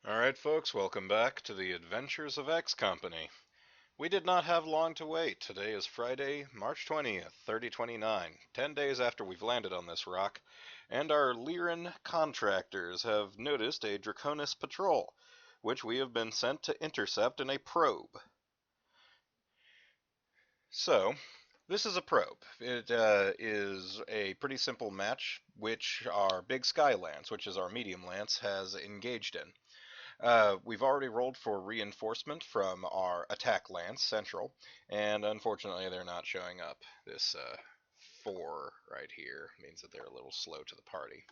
Alright folks, welcome back to the Adventures of X Company. We did not have long to wait. Today is Friday, March 20th, 3029, 10 days after we've landed on this rock, and our Lyran contractors have noticed a Draconis patrol, which we have been sent to intercept in a probe. So, this is a probe. It is a pretty simple match, which our Big Sky Lance, which is our medium lance, has engaged in. We've already rolled for reinforcement from our attack lance central, and unfortunately they're not showing up. This 4 right here means that they're a little slow to the party.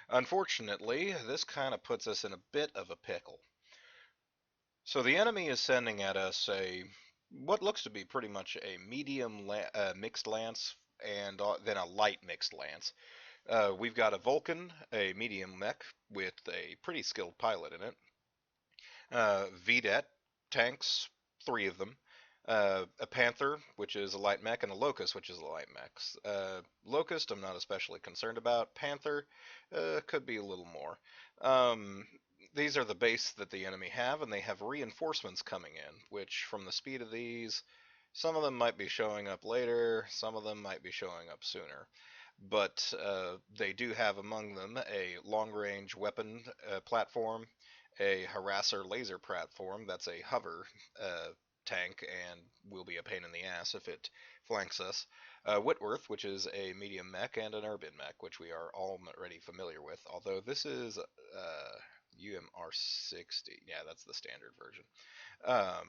Unfortunately, this kind of puts us in a bit of a pickle. So the enemy is sending at us what looks to be pretty much a medium mixed lance and then a light mixed lance. We've got a Vulcan, a medium mech with a pretty skilled pilot in it. Vedet tanks, 3 of them. A Panther, which is a light mech, and a Locust, which is a light mech. Locust, I'm not especially concerned about. Panther, could be a little more. These are the base that the enemy have, and they have reinforcements coming in, which, from the speed of these, some of them might be showing up later, some of them might be showing up sooner. But they do have among them a long-range weapon platform, a harasser laser platform that's a hover tank and will be a pain in the ass if it flanks us. Whitworth, which is a medium mech, and an urban mech, which we are already familiar with, although this is UMR60. Yeah, that's the standard version. Um,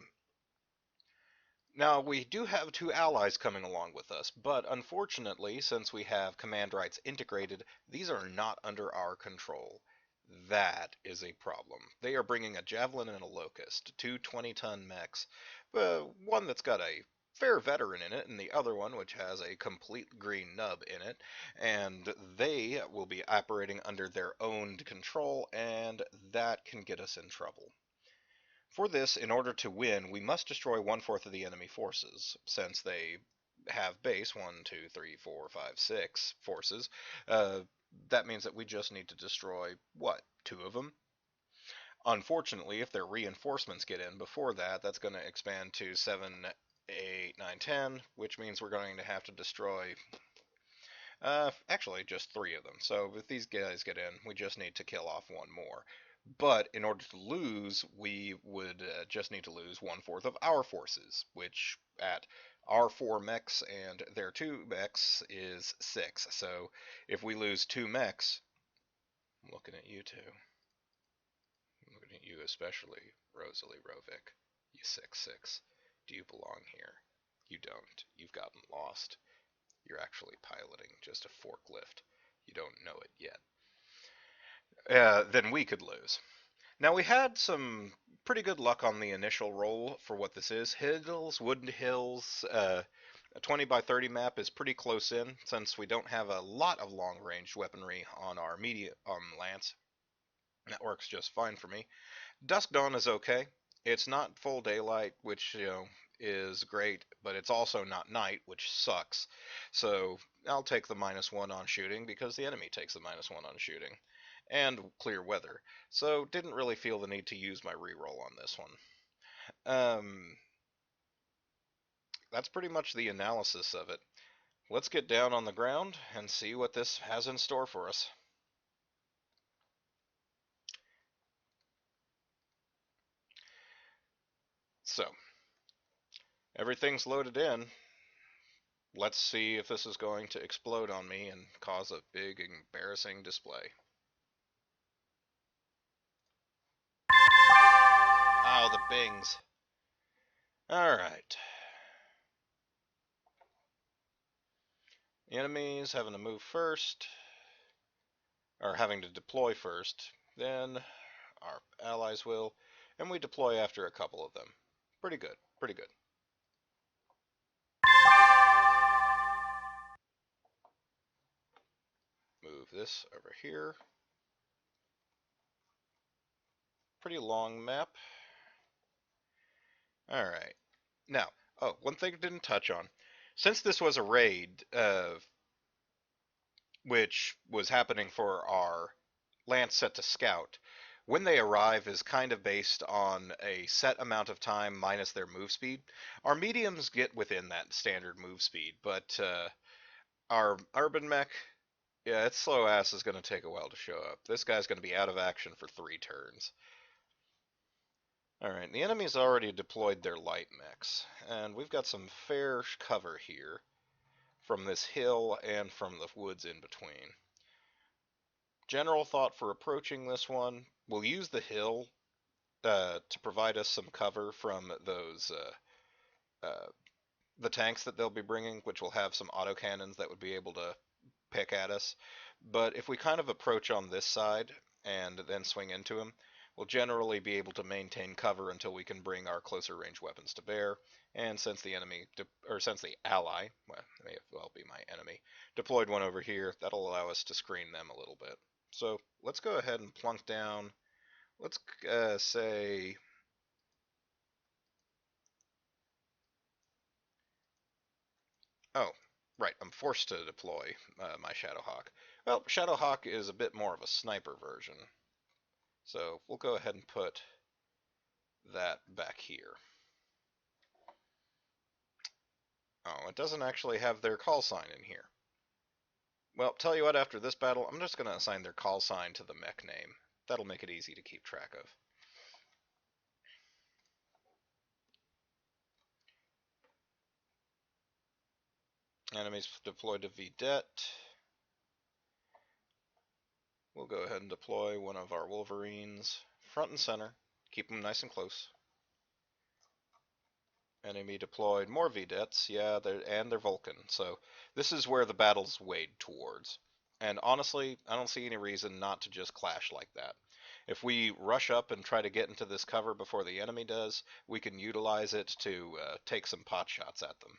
Now, we do have 2 allies coming along with us, but unfortunately, since we have command rights integrated, these are not under our control. That is a problem. They are bringing a Javelin and a Locust, 2 20-ton mechs, one that's got a fair veteran in it, and the other one which has a complete green nub in it, and they will be operating under their own control, and that can get us in trouble. For this, in order to win, we must destroy 1/4 of the enemy forces, since they have base 1, 2, 3, 4, 5, 6 forces. That means that we just need to destroy, what, 2 of them? Unfortunately, if their reinforcements get in before that, that's going to expand to 7, 8, 9, 10, which means we're going to have to destroy, actually, just 3 of them. So if these guys get in, we just need to kill off 1 more. But in order to lose, we would just need to lose 1/4 of our forces, which at our 4 mechs and their 2 mechs is 6. So if we lose 2 mechs, I'm looking at you two. I'm looking at you especially, Rosalie Rovik. You 6/6. Do you belong here? You don't. You've gotten lost. You're actually piloting just a forklift. You don't know it yet. Then we could lose. Now, we had some pretty good luck on the initial roll for what this is. Hills, Wood Hills, a 20 by 30 map is pretty close in, since we don't have a lot of long-range weaponry on our medium lance. That works just fine for me. Dusk Dawn is okay. It's not full daylight, which, is great, but it's also not night, which sucks. So I'll take the -1 on shooting, because the enemy takes the -1 on shooting. And clear weather. So didn't really feel the need to use my reroll on this one. That's pretty much the analysis of it. Let's get down on the ground and see what this has in store for us. So, everything's loaded in. Let's see if this is going to explode on me and cause a big, embarrassing display. Oh, the bings. Alright. The enemies having to move first, or having to deploy first, then our allies will, and we deploy after a couple of them. Pretty good, pretty good. Move this over here. Pretty long map. Alright. Now, one thing I didn't touch on. Since this was a raid, which was happening for our lance set to scout, when they arrive is kind of based on a set amount of time minus their move speed. Our mediums get within that standard move speed, but our urban mech, yeah, its slow ass is going to take a while to show up. This guy's going to be out of action for 3 turns. Alright, the enemy's already deployed their light mechs, and we've got some fair cover here from this hill and from the woods in between. General thought for approaching this one, we'll use the hill to provide us some cover from those the tanks that they'll be bringing, which will have some autocannons that would be able to pick at us. But if we kind of approach on this side and then swing into them, we'll generally be able to maintain cover until we can bring our closer range weapons to bear. And since the since the ally, well, may as well be my enemy, deployed one over here, that'll allow us to screen them a little bit. So let's go ahead and plunk down. Let's say. Oh, right, I'm forced to deploy my Shadowhawk. Well, Shadowhawk is a bit more of a sniper version. So we'll go ahead and put that back here. Oh, it doesn't actually have their call sign in here. Well, tell you what, after this battle, I'm just going to assign their call sign to the mech name. That'll make it easy to keep track of. Enemies deployed to Vedette. We'll go ahead and deploy one of our Wolverines front and center. Keep them nice and close. Enemy deployed more Vedettes, yeah, they're Vulcan. So this is where the battle's weighed towards. And honestly, I don't see any reason not to just clash like that. If we rush up and try to get into this cover before the enemy does, we can utilize it to take some pot shots at them.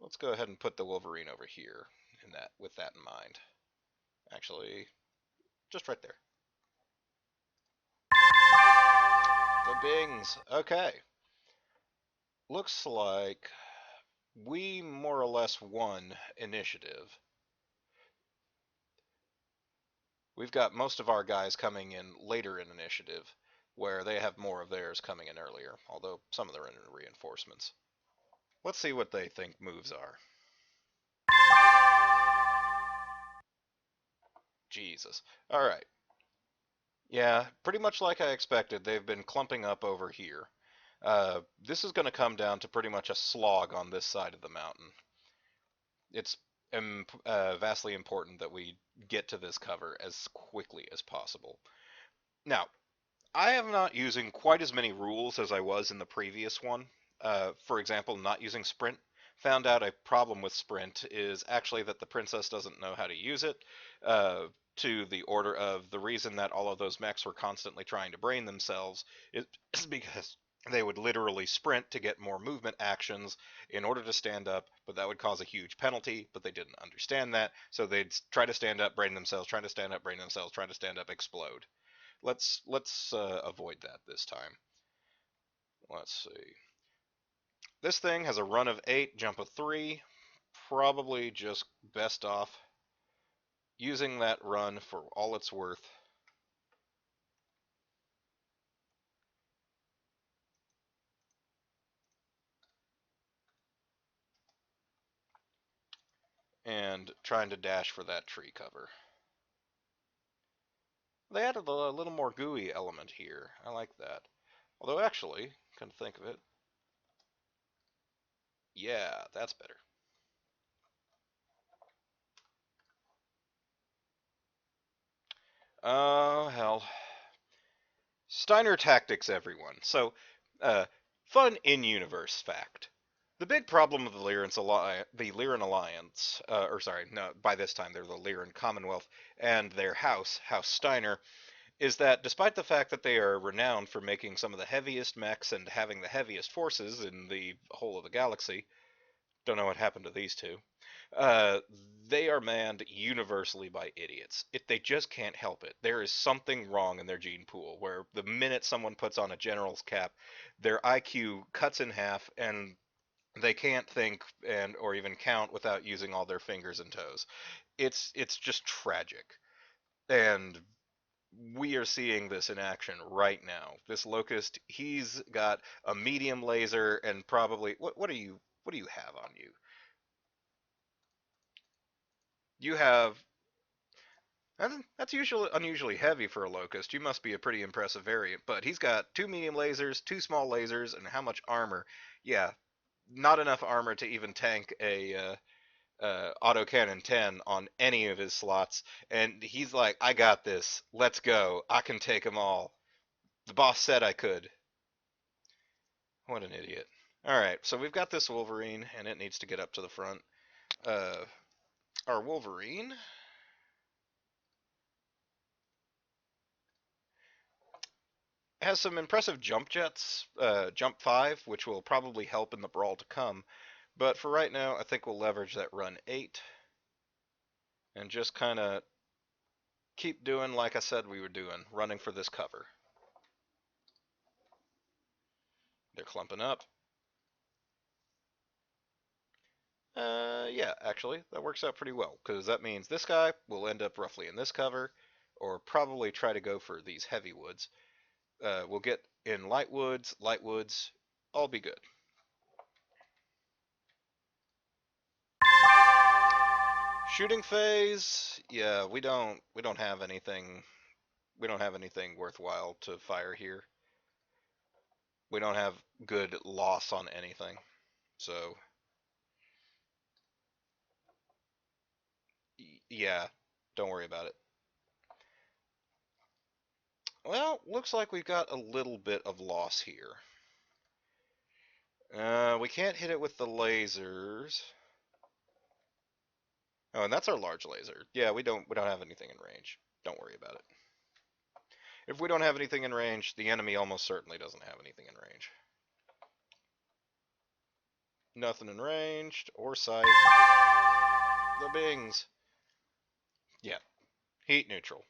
Let's go ahead and put the Wolverine over here with that in mind. Actually, just right there. The bings. Okay. Looks like we more or less won initiative. We've got most of our guys coming in later in initiative, where they have more of theirs coming in earlier, although some of them are in reinforcements. Let's see what they think moves are. Jesus. Alright. Yeah, pretty much like I expected, they've been clumping up over here. This is going to come down to pretty much a slog on this side of the mountain. It's vastly important that we get to this cover as quickly as possible. Now, I am not using quite as many rules as I was in the previous one. For example, not using sprint. Found out a problem with sprint is actually that the princess doesn't know how to use it, to the order of the reason that all of those mechs were constantly trying to brain themselves is because they would literally sprint to get more movement actions in order to stand up, but that would cause a huge penalty, but they didn't understand that, so they'd try to stand up, brain themselves, try to stand up, brain themselves, try to stand up, explode. Let's avoid that this time. Let's see. This thing has a run of 8, jump of 3. Probably just best off using that run for all it's worth. And trying to dash for that tree cover. They added a little more gooey element here. I like that. Although actually, come to think of it, yeah, that's better. Oh, hell. Steiner tactics, everyone. So, fun in-universe fact. The big problem of the Lyran Alliance, or sorry, no, by this time they're the Lyran Commonwealth, and their House Steiner, is that despite the fact that they are renowned for making some of the heaviest mechs and having the heaviest forces in the whole of the galaxy, don't know what happened to these two, uh, they are manned universally by idiots. If they just can't help it, there is something wrong in their gene pool where the minute someone puts on a general's cap, their IQ cuts in half and they can't think and or even count without using all their fingers and toes. It's just tragic. And we are seeing this in action right now. This Locust, he's got a medium laser and probably what do you have on you? You have that's usually unusually heavy for a Locust. You must be a pretty impressive variant, but he's got two medium lasers, two small lasers, and how much armor? Yeah, not enough armor to even tank a autocannon 10 on any of his slots. And he's like, I got this. Let's go. I can take them all. The boss said I could. What an idiot. Alright, so we've got this Wolverine, and it needs to get up to the front. Uh, our Wolverine has some impressive jump jets, jump 5, which will probably help in the brawl to come. But for right now, I think we'll leverage that run 8 and just kind of keep doing like I said we were doing, running for this cover. They're clumping up. Yeah, actually, that works out pretty well, because that means this guy will end up roughly in this cover, or probably try to go for these heavy woods. We'll get in light woods, all be good. Shooting phase, yeah, we don't have anything worthwhile to fire here. We don't have good loss on anything, so yeah, don't worry about it. Well, looks like we've got a little bit of loss here. We can't hit it with the lasers. Oh, and that's our large laser. Yeah, we don't have anything in range. Don't worry about it. If we don't have anything in range, the enemy almost certainly doesn't have anything in range. Nothing in range or sight. The bings. Yeah, heat neutral.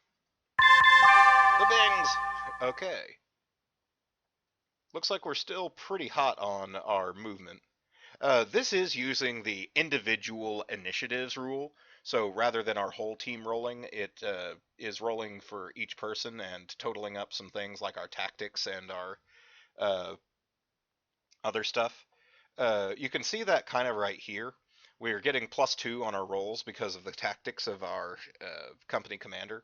The bings. Okay. Looks like we're still pretty hot on our movement. This is using the individual initiatives rule. So rather than our whole team rolling, it is rolling for each person and totaling up some things like our tactics and our uh, other stuff. You can see that kind of right here. We're getting +2 on our rolls because of the tactics of our company commander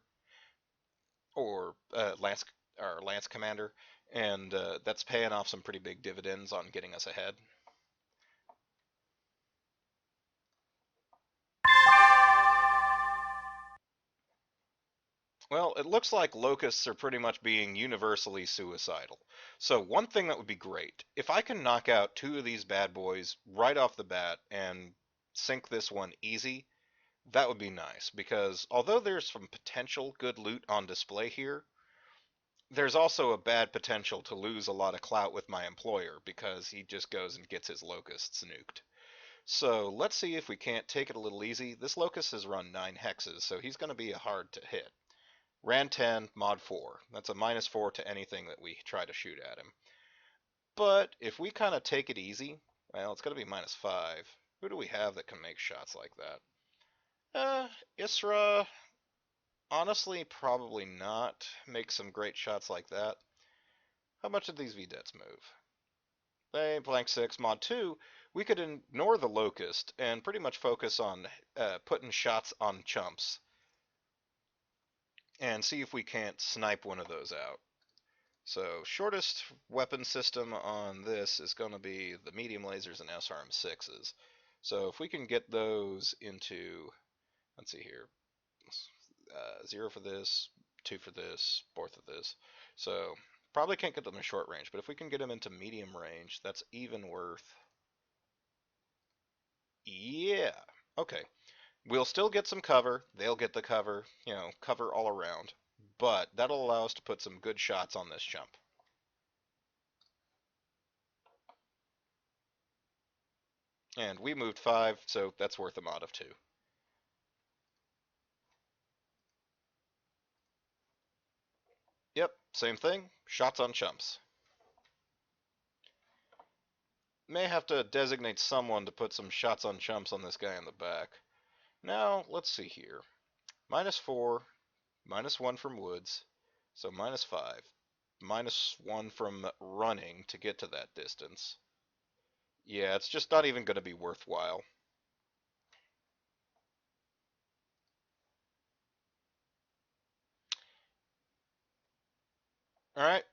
or our lance commander, and that's paying off some pretty big dividends on getting us ahead. Well, it looks like locusts are pretty much being universally suicidal. So one thing that would be great, if I can knock out two of these bad boys right off the bat and sink this one easy, that would be nice, because although there's some potential good loot on display here, there's also a bad potential to lose a lot of clout with my employer because he just goes and gets his locusts nuked. So let's see if we can't take it a little easy. This locust has run 9 hexes, so he's going to be hard to hit. Ran 10, mod 4. That's a -4 to anything that we try to shoot at him. But if we kind of take it easy, well, it's going to be -5. Who do we have that can make shots like that? Isra, honestly, probably not make some great shots like that. How much did these VDETs move? They blank 6, mod 2. We could ignore the locust and pretty much focus on putting shots on chumps and see if we can't snipe one of those out. So shortest weapon system on this is going to be the medium lasers and SRM6s. So if we can get those into, let's see here, 0 for this, 2 for this, 4 for this. So probably can't get them in short range, but if we can get them into medium range, that's even worth. Yeah. Okay. We'll still get some cover. They'll get the cover, cover all around. But that'll allow us to put some good shots on this chump. And we moved 5, so that's worth a mod of 2. Yep, same thing. Shots on chumps. May have to designate someone to put some shots on chumps on this guy in the back. Now, let's see here. -4, -1 from woods. So -5. -1 from running to get to that distance. Yeah, it's just not even going to be worthwhile. Alright,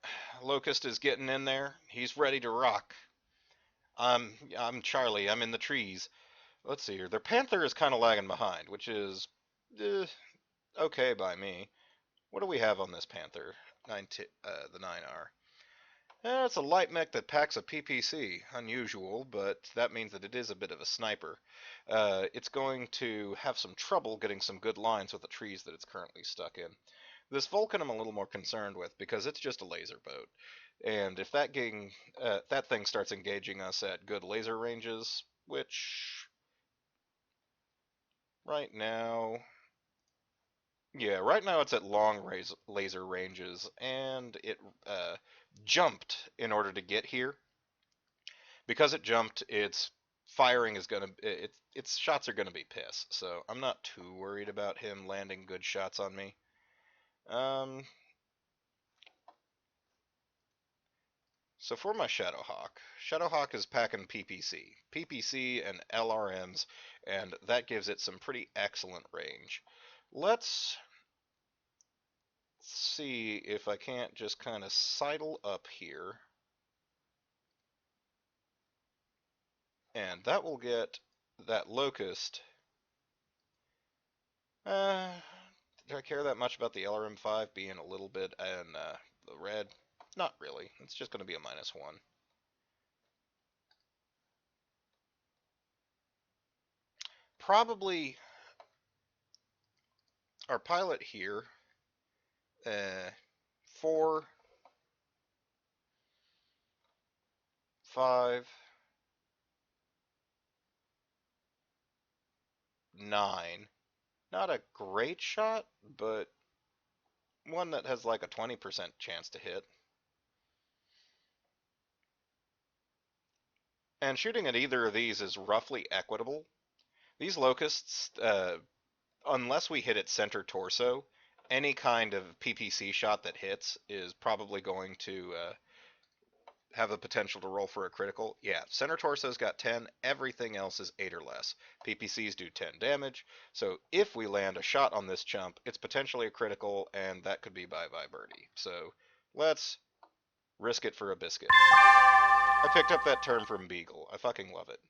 Locust is getting in there. He's ready to rock. I'm Charlie. I'm in the trees. Let's see here. Their Panther is kind of lagging behind, which is okay by me. What do we have on this Panther? The 9R. It's a light mech that packs a PPC. Unusual, but that means that it is a bit of a sniper. It's going to have some trouble getting some good lines with the trees that it's currently stuck in. This Vulcan I'm a little more concerned with because it's just a laser boat. And if that thing starts engaging us at good laser ranges, which right now, yeah, right now it's at long laser ranges, and it jumped in order to get here. Because it jumped, its firing is gonna its shots are gonna be piss. So I'm not too worried about him landing good shots on me. Um, so for my Shadowhawk is packing PPC and LRMs, and that gives it some pretty excellent range. Let's see if I can't just kind of sidle up here, and that will get that Locust. Uh, do I care that much about the LRM5 being a little bit in the red? Not really. It's just going to be a -1. Probably our pilot here, 4, 5, 9. Not a great shot, but one that has like a 20% chance to hit. And shooting at either of these is roughly equitable. These locusts, unless we hit its center torso, any kind of PPC shot that hits is probably going to have the potential to roll for a critical. Yeah, center torso's got 10, everything else is 8 or less. PPCs do 10 damage, so if we land a shot on this chump, it's potentially a critical, and that could be bye-bye birdie. So let's risk it for a biscuit. I picked up that term from Beagle. I fucking love it.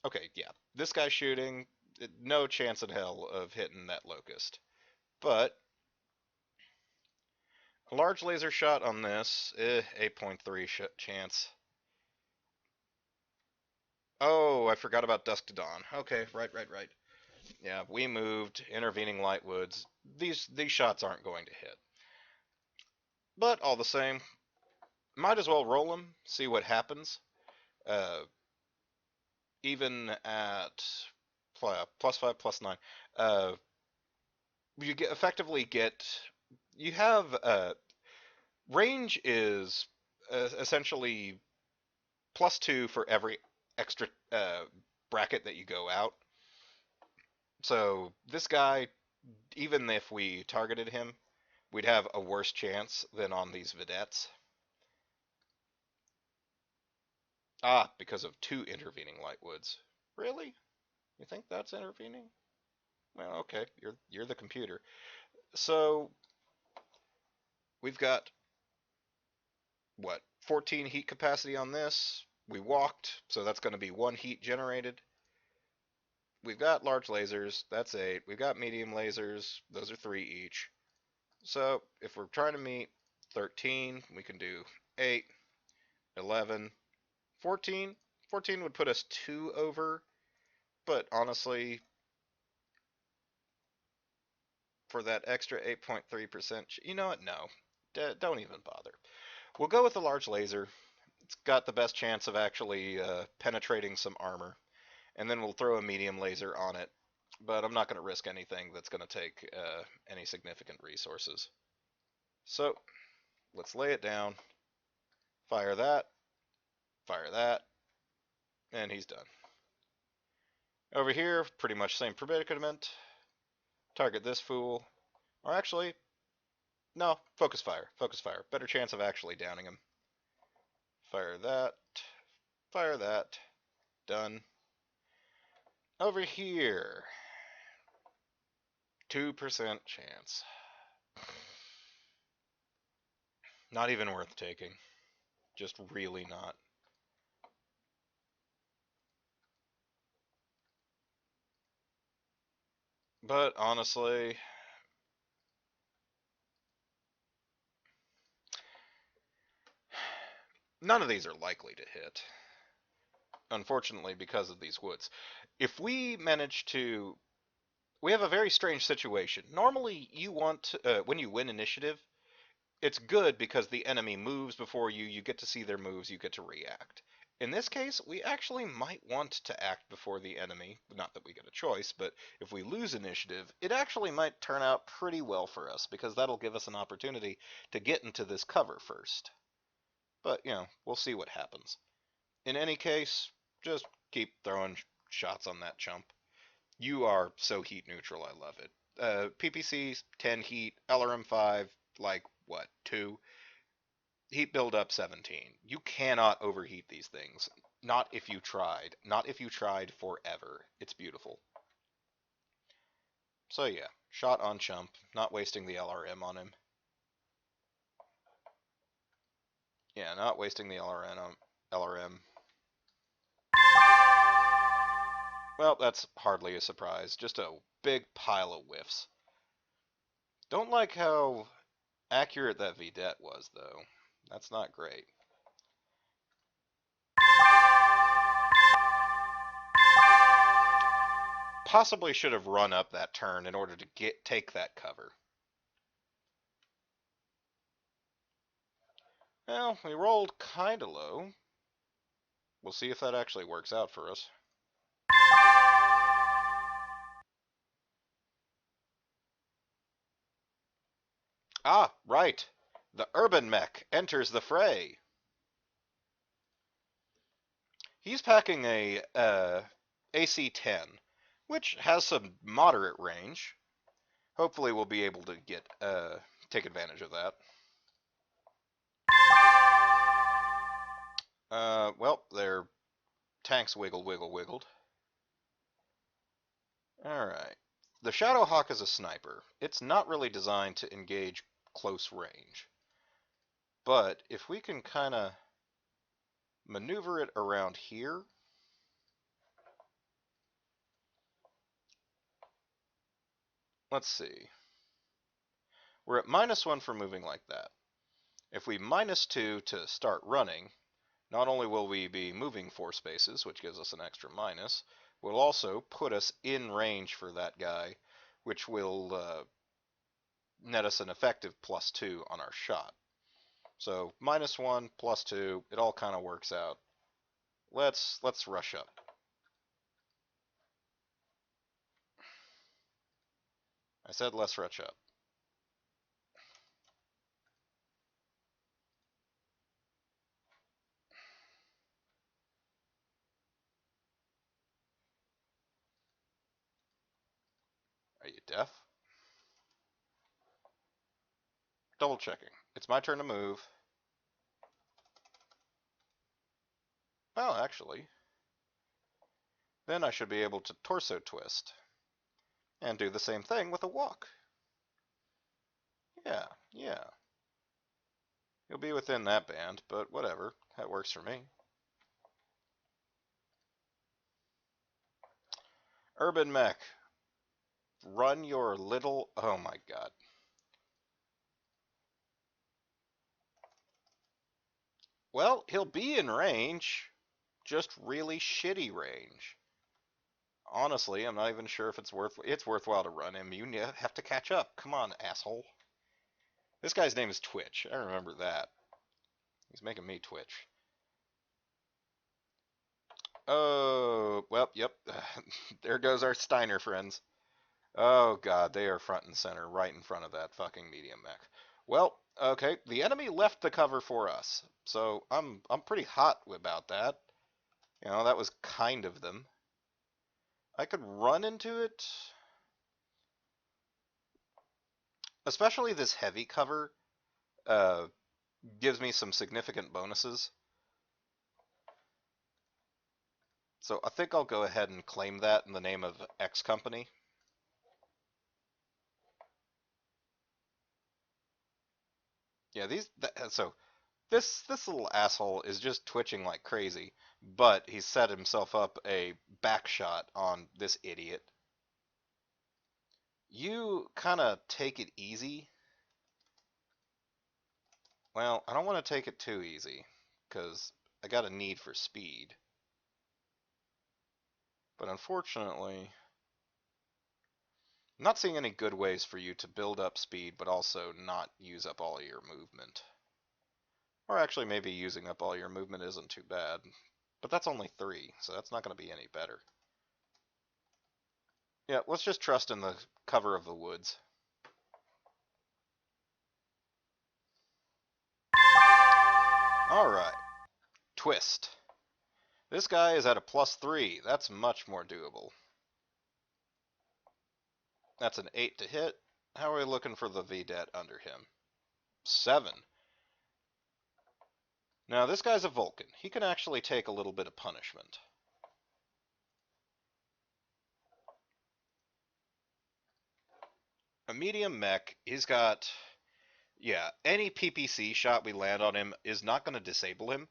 Okay, yeah. This guy's shooting, no chance in hell of hitting that Locust. But a large laser shot on this, 8.3 chance. Oh, I forgot about Dusk to Dawn. Okay, right. Yeah, we moved, intervening light woods. These shots aren't going to hit. But all the same, might as well roll them, see what happens. Uh, even at +5, +9, you effectively get. You have range is essentially +2 for every extra bracket that you go out. So this guy, even if we targeted him, we'd have a worse chance than on these vedettes. Ah, because of 2 intervening lightwoods. Really? You think that's intervening? Well, okay, you're the computer. So we've got what, 14 heat capacity on this. We walked, so that's going to be 1 heat generated. We've got large lasers, that's 8. We've got medium lasers, those are 3 each. So if we're trying to meet 13, we can do 8, 11, 14. 14 would put us 2 over, but honestly, for that extra 8.3%, you know what? No, don't even bother. We'll go with the large laser. It's got the best chance of actually penetrating some armor, and then we'll throw a medium laser on it. But I'm not going to risk anything that's going to take any significant resources. So let's lay it down. Fire that, and he's done. Over here, pretty much same predicament. Target this fool. Or actually, No, focus fire. Focus fire. Better chance of actually downing him. Fire that. Fire that. Done. Over here. 2% chance. Not even worth taking. Just really not. But honestly, none of these are likely to hit. Unfortunately, because of these woods. If we manage to... We have a very strange situation. Normally, you want... when you win initiative, it's good because the enemy moves before you, you get to see their moves, you get to react. In this case, we actually might want to act before the enemy. Not that we get a choice, but if we lose initiative, it actually might turn out pretty well for us, because that'll give us an opportunity to get into this cover first. But, you know, we'll see what happens. In any case, just keep throwing shots on that chump. You are so heat neutral, I love it. PPC 10 heat, LRM 5, like, what, 2? Heat buildup 17. You cannot overheat these things. Not if you tried. Not if you tried forever. It's beautiful. So yeah, shot on chump. Not wasting the LRM on him. Yeah, not wasting the LRM. Well, that's hardly a surprise. Just a big pile of whiffs. Don't like how accurate that vidette was, though. That's not great. Possibly should have run up that turn in order to take that cover. Well, we rolled kinda low. We'll see if that actually works out for us. Ah, right. The urban mech enters the fray. He's packing a AC-10, which has some moderate range. Hopefully we'll be able to take advantage of that. Well, their tanks wiggled. Alright. The Shadowhawk is a sniper. It's not really designed to engage close range. But if we can kind of maneuver it around here, let's see. We're at -1 for moving like that. If we -2 to start running, not only will we be moving 4 spaces, which gives us an extra minus, will also put us in range for that guy, which will net us an effective +2 on our shot. So -1, +2, it all kind of works out. Let's rush up. I said let's rush up. Are you deaf? Double checking. It's my turn to move. Oh, actually. Then I should be able to torso twist. And do the same thing with a walk. Yeah. You'll be within that band, but whatever. That works for me. Urban Mech. Run your little... Oh my god. Well, he'll be in range. Just really shitty range. Honestly, I'm not even sure if it's worthwhile to run him. You have to catch up. Come on, asshole. This guy's name is Twitch. I remember that. He's making me twitch. Oh, well, yep. There goes our Steiner friends. Oh god, they are front and center, right in front of that fucking medium mech. Well, okay, the enemy left the cover for us, so I'm pretty hot about that. You know, that was kind of them. I could run into it. Especially this heavy cover uh, gives me some significant bonuses. So I think I'll go ahead and claim that in the name of X company. Yeah, so this little asshole is just twitching like crazy, but he set himself up a back shot on this idiot. You kind of take it easy. Well, I don't want to take it too easy, because I got a need for speed. But unfortunately, I'm not seeing any good ways for you to build up speed, but also not use up all your movement. Or actually, maybe using up all your movement isn't too bad. But that's only 3, so that's not going to be any better. Yeah, let's just trust in the cover of the woods. Alright. Twist. This guy is at a +3. That's much more doable. That's an 8 to hit. How are we looking for the VDET under him? 7. Now, this guy's a Vulcan. He can actually take a little bit of punishment. A medium mech, he's got... Yeah, any PPC shot we land on him is not going to disable him.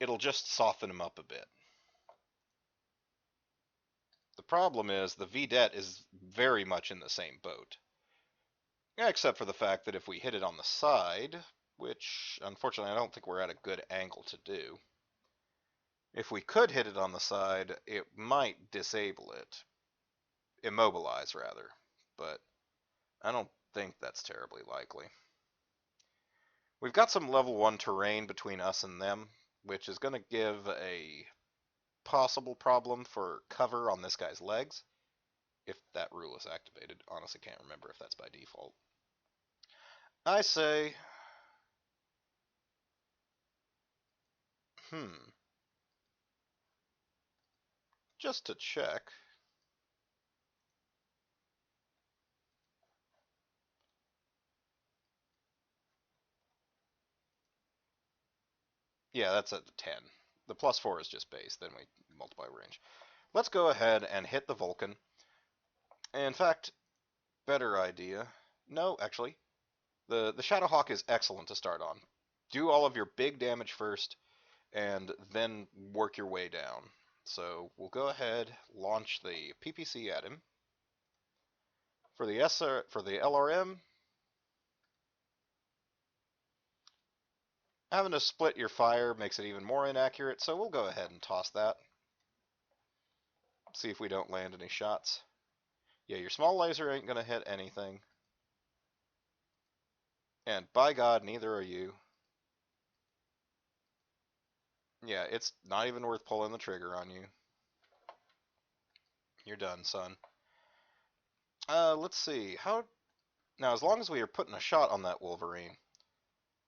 It'll just soften him up a bit. The problem is the VDET is very much in the same boat. Except for the fact that if we hit it on the side, which unfortunately I don't think we're at a good angle to do. If we could hit it on the side, it might disable it. Immobilize, rather. But I don't think that's terribly likely. We've got some level 1 terrain between us and them, which is going to give a possible problem for cover on this guy's legs, if that rule is activated. Honestly, can't remember if that's by default. I say... Just to check... Yeah, that's at the 10. The +4 is just base, then we multiply range. Let's go ahead and hit the Vulcan. In fact, better idea. No, actually, the Shadowhawk is excellent to start on. Do all of your big damage first, and then work your way down. So we'll go ahead, launch the PPC at him. For the LRM, having to split your fire makes it even more inaccurate, so we'll go ahead and toss that. See if we don't land any shots. Yeah, your small laser ain't gonna hit anything. And by God, neither are you. Yeah, it's not even worth pulling the trigger on you. You're done, son. Let's see. Now, as long as we are putting a shot on that Wolverine,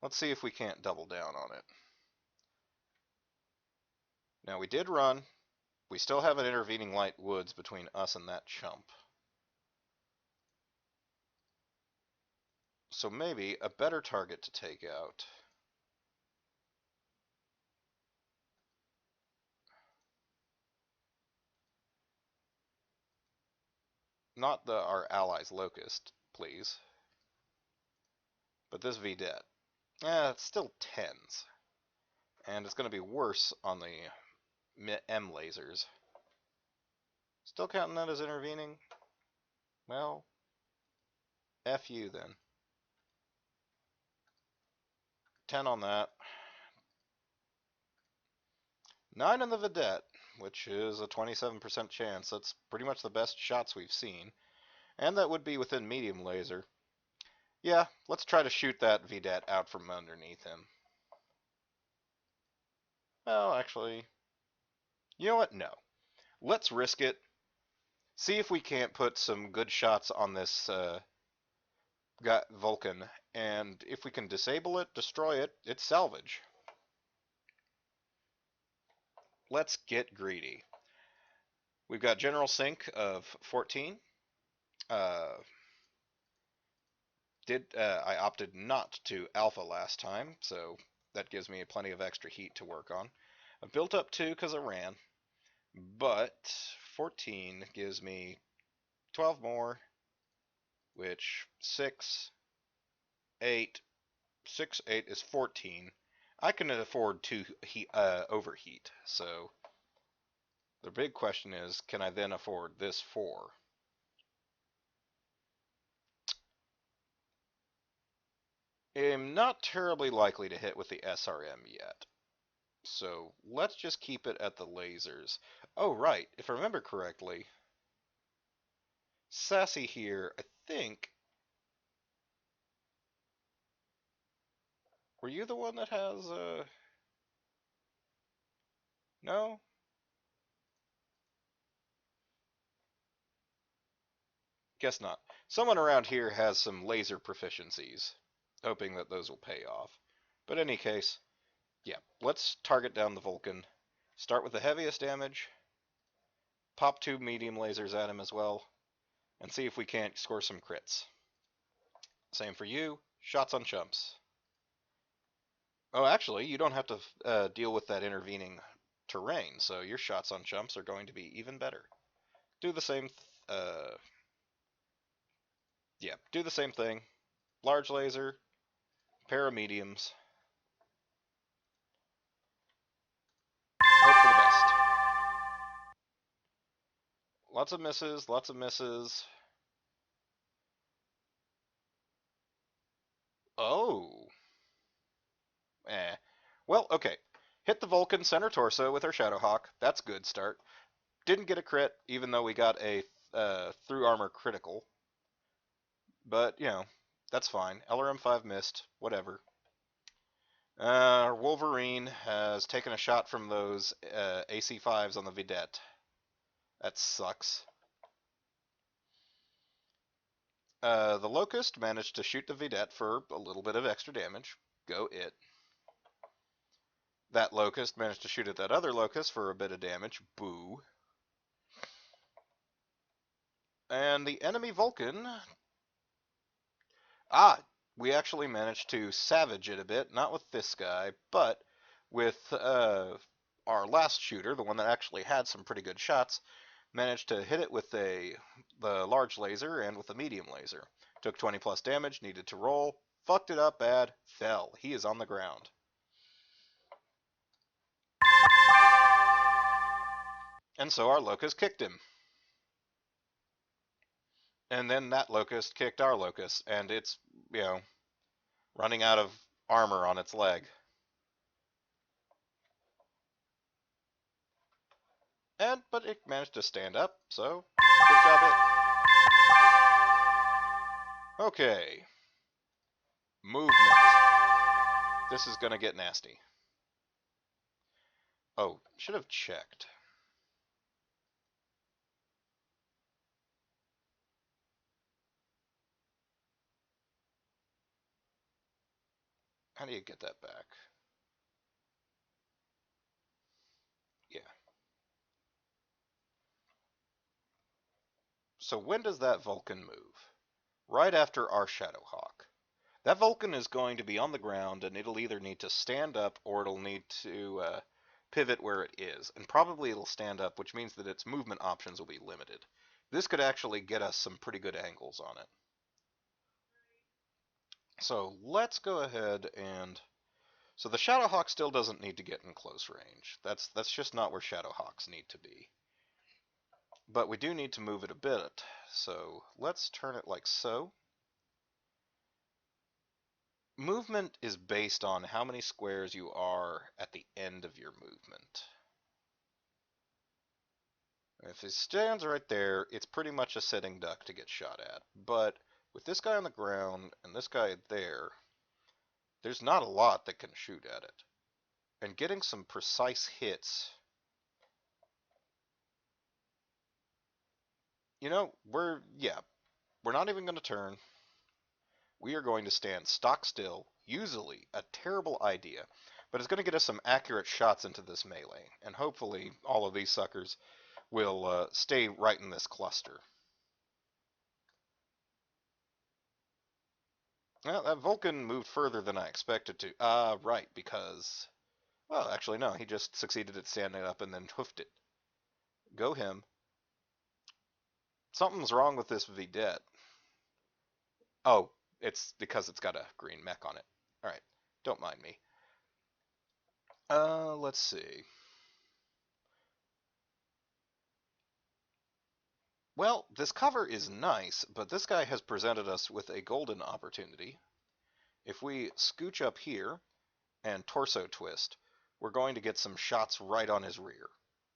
let's see if we can't double down on it. Now, we did run. We still have an intervening light woods between us and that chump. So maybe a better target to take out. Not our allies Locust, please. But this VDET. It's still 10s. And it's going to be worse on the M lasers. Still counting that as intervening? Well, F you then. 10 on that. 9 on the Vedette, which is a 27% chance. That's pretty much the best shots we've seen. And that would be within medium laser. Yeah, let's try to shoot that Vedette out from underneath him. Well, actually, you know what? No. Let's risk it. See if we can't put some good shots on this Vulcan. And if we can disable it, destroy it, it's salvage. Let's get greedy. We've got general sync of 14. I opted not to alpha last time, so that gives me plenty of extra heat to work on. I built up 2 because I ran, but 14 gives me 12 more, which 8 is 14. I can afford to overheat, so the big question is, can I then afford this 4? I'm not terribly likely to hit with the SRM yet. So let's just keep it at the lasers. Oh, right. If I remember correctly, Sassy here, I think. Were you the one that has, no? Guess not. Someone around here has some laser proficiencies, hoping that those will pay off. But in any case, yeah, let's target down the Vulcan. Start with the heaviest damage, pop 2 medium lasers at him as well, and see if we can't score some crits. Same for you, shots on chumps. Oh, actually, you don't have to deal with that intervening terrain, so your shots on chumps are going to be even better. Do the same, yeah, do the same thing. Large laser, pair of mediums. Hope for the best. Lots of misses, lots of misses. Oh. Eh. Well, okay. Hit the Vulcan center torso with our Shadowhawk. That's a good start. Didn't get a crit, even though we got a through armor critical. But, you know, that's fine. LRM5 missed. Whatever. Wolverine has taken a shot from those AC5s on the Vidette. That sucks. The Locust managed to shoot the Vidette for a little bit of extra damage. Go it. That Locust managed to shoot at that other Locust for a bit of damage. Boo. And the enemy Vulcan... we actually managed to savage it a bit. Not with this guy, but with our last shooter, the one that actually had some pretty good shots, managed to hit it with the large laser and with the medium laser. Took 20 plus damage, needed to roll, fucked it up bad, fell. He is on the ground. And so our Locust kicked him. And then that Locust kicked our Locust, and it's, you know, running out of armor on its leg. But it managed to stand up, so good job it. Okay. Movement. This is gonna get nasty. Oh, should have checked. How do you get that back? Yeah. So when does that Vulcan move? Right after our Shadowhawk. That Vulcan is going to be on the ground, and it'll either need to stand up or it'll need to pivot where it is. And probably it'll stand up, which means that its movement options will be limited. This could actually get us some pretty good angles on it. So let's go ahead and... So the Shadowhawk still doesn't need to get in close range. That's just not where Shadowhawks need to be. But we do need to move it a bit. So let's turn it like so. Movement is based on how many squares you are at the end of your movement. If it stands right there, it's pretty much a sitting duck to get shot at. But with this guy on the ground and this guy there, there's not a lot that can shoot at it. And getting some precise hits... You know, we're not even going to turn. We are going to stand stock still, usually a terrible idea, but it's going to get us some accurate shots into this melee, and hopefully all of these suckers will stay right in this cluster. Well, that Vulcan moved further than I expected to. Right, because... Well, actually, no. He just succeeded at standing up and then hoofed it. Go him. Something's wrong with this Vidette. Oh, it's because it's got a green mech on it. Alright, don't mind me. Let's see. Well, this cover is nice, but this guy has presented us with a golden opportunity. If we scooch up here and torso twist, we're going to get some shots right on his rear,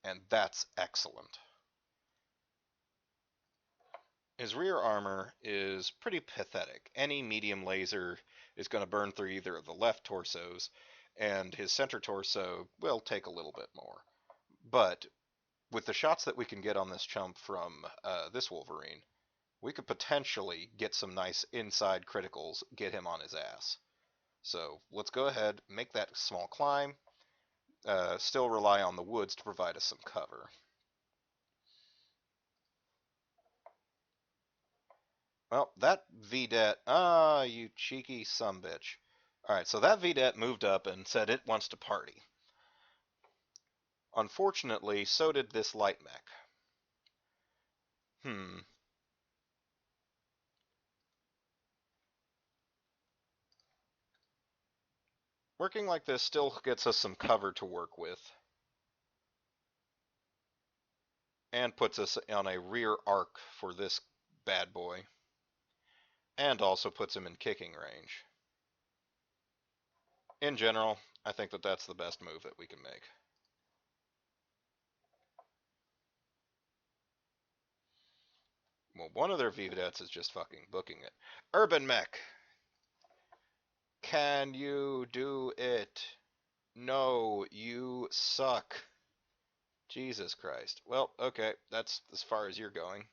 and that's excellent. His rear armor is pretty pathetic. Any medium laser is going to burn through either of the left torsos, and his center torso will take a little bit more. But with the shots that we can get on this chump from this Wolverine, we could potentially get some nice inside criticals, get him on his ass. So let's go ahead, make that small climb, still rely on the woods to provide us some cover. Well, that VDET, you cheeky sumbitch. Alright, so that VDET moved up and said it wants to party. Unfortunately, so did this light mech. Working like this still gets us some cover to work with. And puts us on a rear arc for this bad boy. And also puts him in kicking range. In general, I think that that's the best move that we can make. Well, one of their vedettes is just fucking booking it. Urban Mech! Can you do it? No, you suck. Jesus Christ. Well, okay, that's as far as you're going.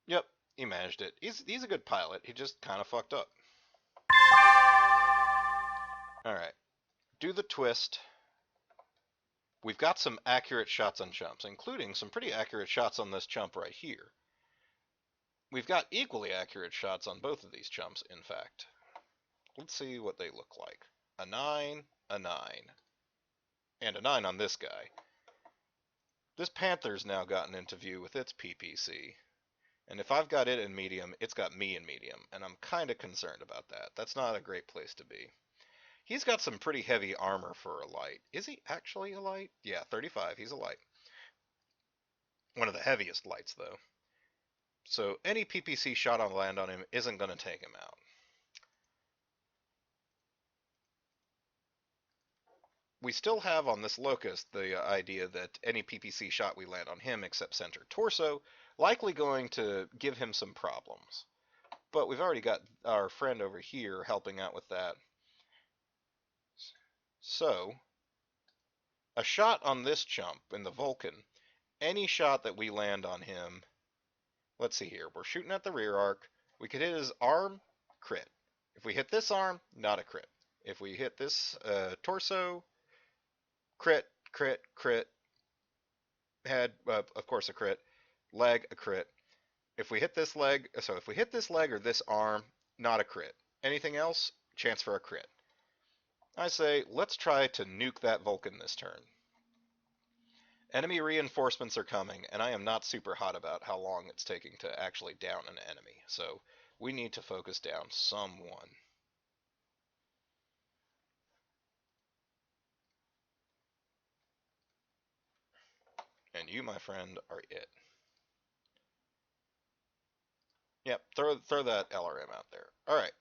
Yep, he managed it. He's a good pilot. He just kind of fucked up. Alright. Do the twist. We've got some accurate shots on chumps, including some pretty accurate shots on this chump right here. We've got equally accurate shots on both of these chumps, in fact. Let's see what they look like. A 9, a 9, and a 9 on this guy. This Panther's now gotten into view with its PPC. And if I've got it in medium, it's got me in medium, and I'm kind of concerned about that. That's not a great place to be. He's got some pretty heavy armor for a light. Is he actually a light? Yeah, 35, he's a light. One of the heaviest lights, though. So any PPC shot on land on him isn't going to take him out. We still have on this Locust the idea that any PPC shot we land on him except center torso likely going to give him some problems. But we've already got our friend over here helping out with that. So, a shot on this chump in the Vulcan, any shot that we land on him, let's see here, we're shooting at the rear arc, we could hit his arm, crit. If we hit this arm, not a crit. If we hit this torso, crit, crit, crit, head, of course a crit, leg, a crit. If we hit this leg, so if we hit this leg or this arm, not a crit. Anything else, chance for a crit. I say, let's try to nuke that Vulcan this turn. Enemy reinforcements are coming, and I am not super hot about how long it's taking to actually down an enemy, so we need to focus down someone. And you, my friend, are it. Yep, throw that LRM out there. Alright.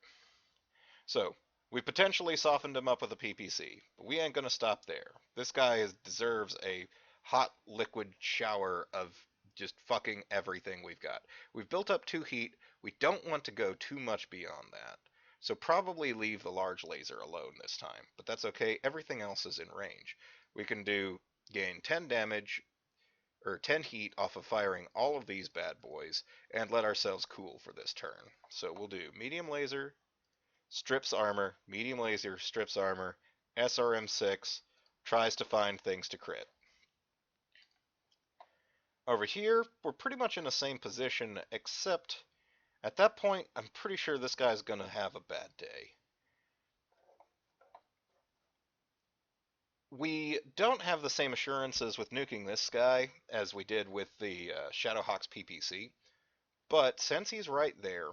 So, we potentially softened him up with a PPC, but we ain't gonna stop there. This guy deserves a hot liquid shower of just fucking everything we've got. We've built up 2 heat. We don't want to go too much beyond that. So probably leave the large laser alone this time, but that's okay. Everything else is in range. We can gain 10 damage or 10 heat off of firing all of these bad boys and let ourselves cool for this turn. So we'll do medium laser, strips armor, medium laser, strips armor, SRM6, tries to find things to crit. Over here, we're pretty much in the same position, except At that point, I'm pretty sure this guy's gonna have a bad day. We don't have the same assurances with nuking this guy as we did with the Shadowhawk's PPC, but since he's right there,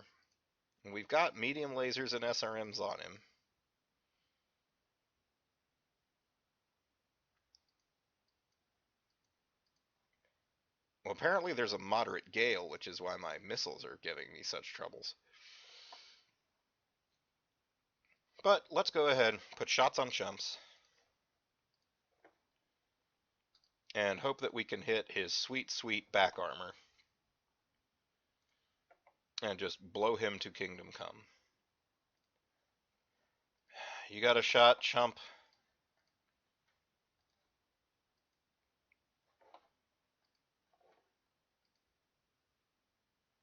we've got medium lasers and SRMs on him. Well, apparently there's a moderate gale, which is why my missiles are giving me such troubles. But let's go ahead, put shots on chumps, and hope that we can hit his sweet, sweet back armor, and just blow him to kingdom come. You got a shot, chump.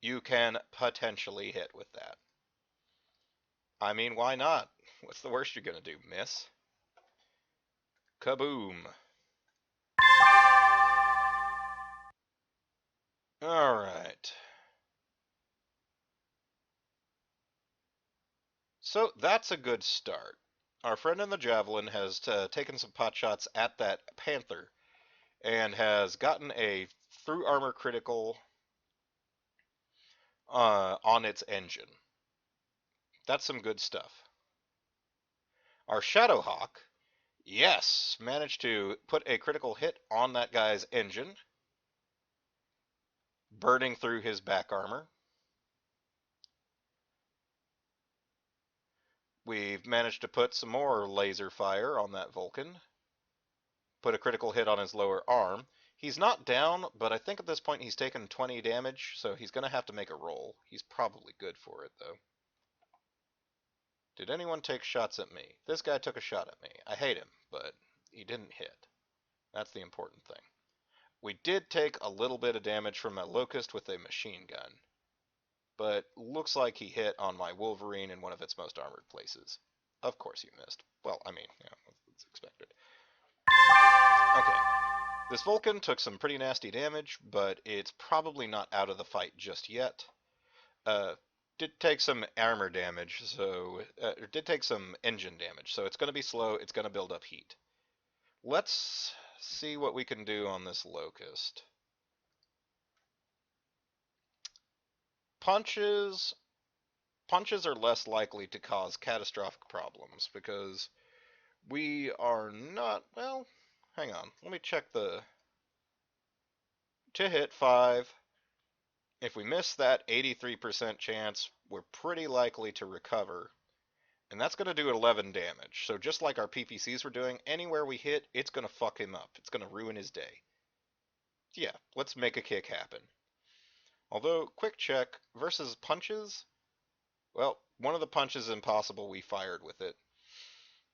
You can potentially hit with that. I mean, why not? What's the worst you're gonna do, miss? Kaboom. Alright. So that's a good start. Our friend in the Javelin has taken some pot shots at that Panther and has gotten a through armor critical on its engine. That's some good stuff. Our Shadowhawk, yes, managed to put a critical hit on that guy's engine, burning through his back armor. We've managed to put some more laser fire on that Vulcan. Put a critical hit on his lower arm. He's not down, but I think at this point he's taken 20 damage, so he's going to have to make a roll. He's probably good for it, though. Did anyone take shots at me? This guy took a shot at me. I hate him, but he didn't hit. That's the important thing. We did take a little bit of damage from a Locust with a machine gun, but looks like he hit on my Wolverine in one of its most armored places. Of course you missed. Well, I mean, yeah, it's expected. Okay. This Vulcan took some pretty nasty damage, but it's probably not out of the fight just yet. Did take some armor damage, so did take some engine damage, so it's going to be slow. It's going to build up heat. Let's see what we can do on this Locust. Punches are less likely to cause catastrophic problems because we are not, well, hang on. Let me check the to hit 5. If we miss that 83% chance, we're pretty likely to recover. And that's going to do 11 damage. So just like our PPCs were doing, anywhere we hit, it's going to fuck him up. It's going to ruin his day. Yeah, let's make a kick happen. Although, quick check, versus punches, well, one of the punches impossible we fired with it.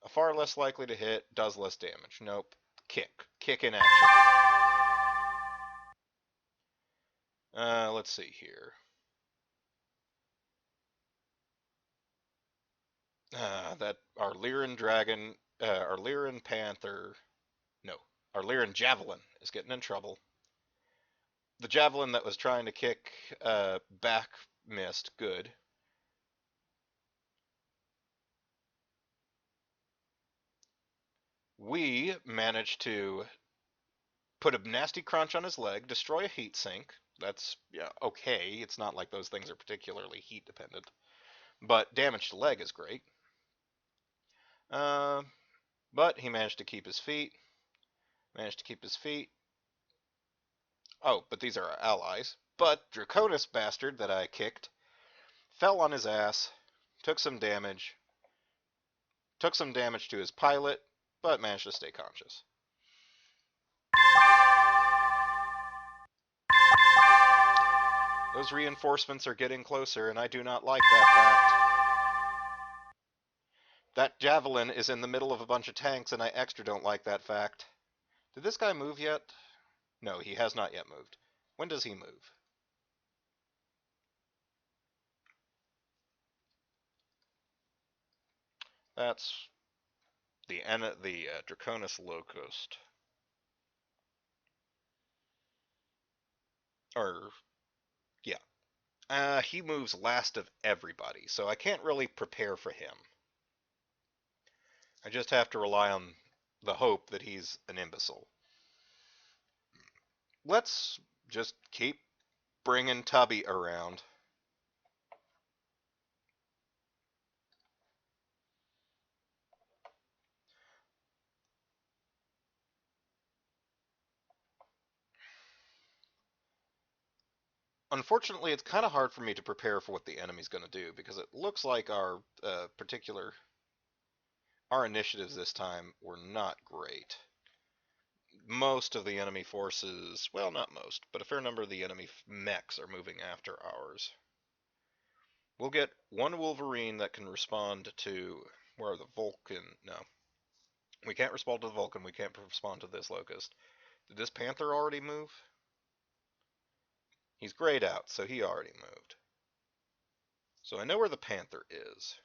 A far less likely to hit, does less damage. Nope. Kick. Kick in action. Let's see here. That our Lyran Dragon, our Lyran Panther, no, our Lyran Javelin is getting in trouble. The Javelin that was trying to kick back missed. Good. We managed to put a nasty crunch on his leg, destroy a heat sink. That's, yeah, okay. It's not like those things are particularly heat dependent. But damage to leg is great. But he managed to keep his feet. Managed to keep his feet. Oh, but these are our allies. But Draconis bastard that I kicked fell on his ass, took some damage. Took some damage to his pilot, but managed to stay conscious. Those reinforcements are getting closer, and I do not like that fact. That Javelin is in the middle of a bunch of tanks, and I extra don't like that fact. Did this guy move yet? No, he has not yet moved. When does he move? That's the Draconis Locust. Or, yeah. He moves last of everybody, so I can't really prepare for him. I just have to rely on the hope that he's an imbecile. Let's just keep bringing Tubby around. Unfortunately, it's kind of hard for me to prepare for what the enemy's going to do because it looks like our initiatives this time were not great. Most of the enemy forces, well, not most, but a fair number of the enemy mechs are moving after ours. We'll get one Wolverine that can respond to where the Vulcan. No, we can't respond to the Vulcan. We can't respond to this Locust. Did this Panther already move? He's grayed out, so he already moved. So I know where the Panther is.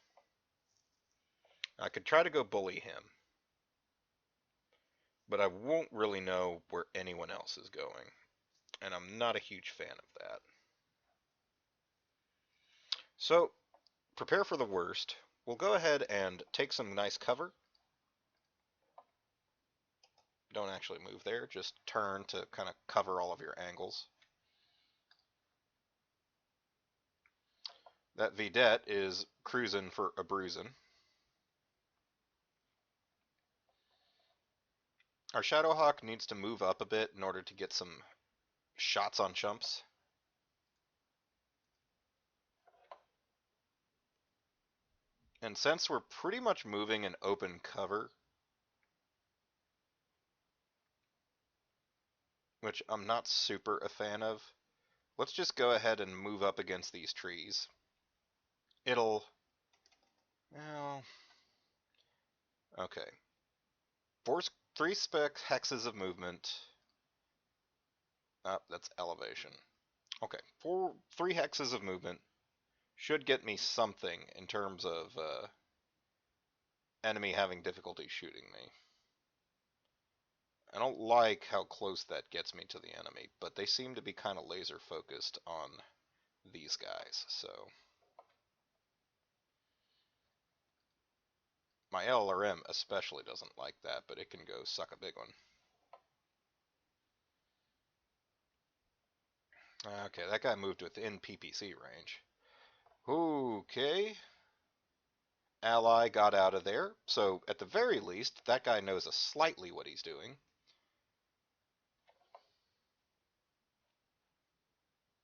I could try to go bully him, but I won't really know where anyone else is going, and I'm not a huge fan of that. So, prepare for the worst. We'll go ahead and take some nice cover. Don't actually move there, just turn to kind of cover all of your angles. That Vidette is cruising for a bruising. Our Shadowhawk needs to move up a bit in order to get some shots on chumps. And since we're pretty much moving in open cover, which I'm not super a fan of, let's just go ahead and move up against these trees. It'll... well... okay. 3 spec hexes of movement. That's elevation. Okay, 3 hexes of movement should get me something in terms of enemy having difficulty shooting me. I don't like how close that gets me to the enemy, but they seem to be kind of laser focused on these guys, so... my LRM especially doesn't like that, but it can go suck a big one. Okay, that guy moved within PPC range. Okay. Ally got out of there, so at the very least, that guy knows slightly what he's doing.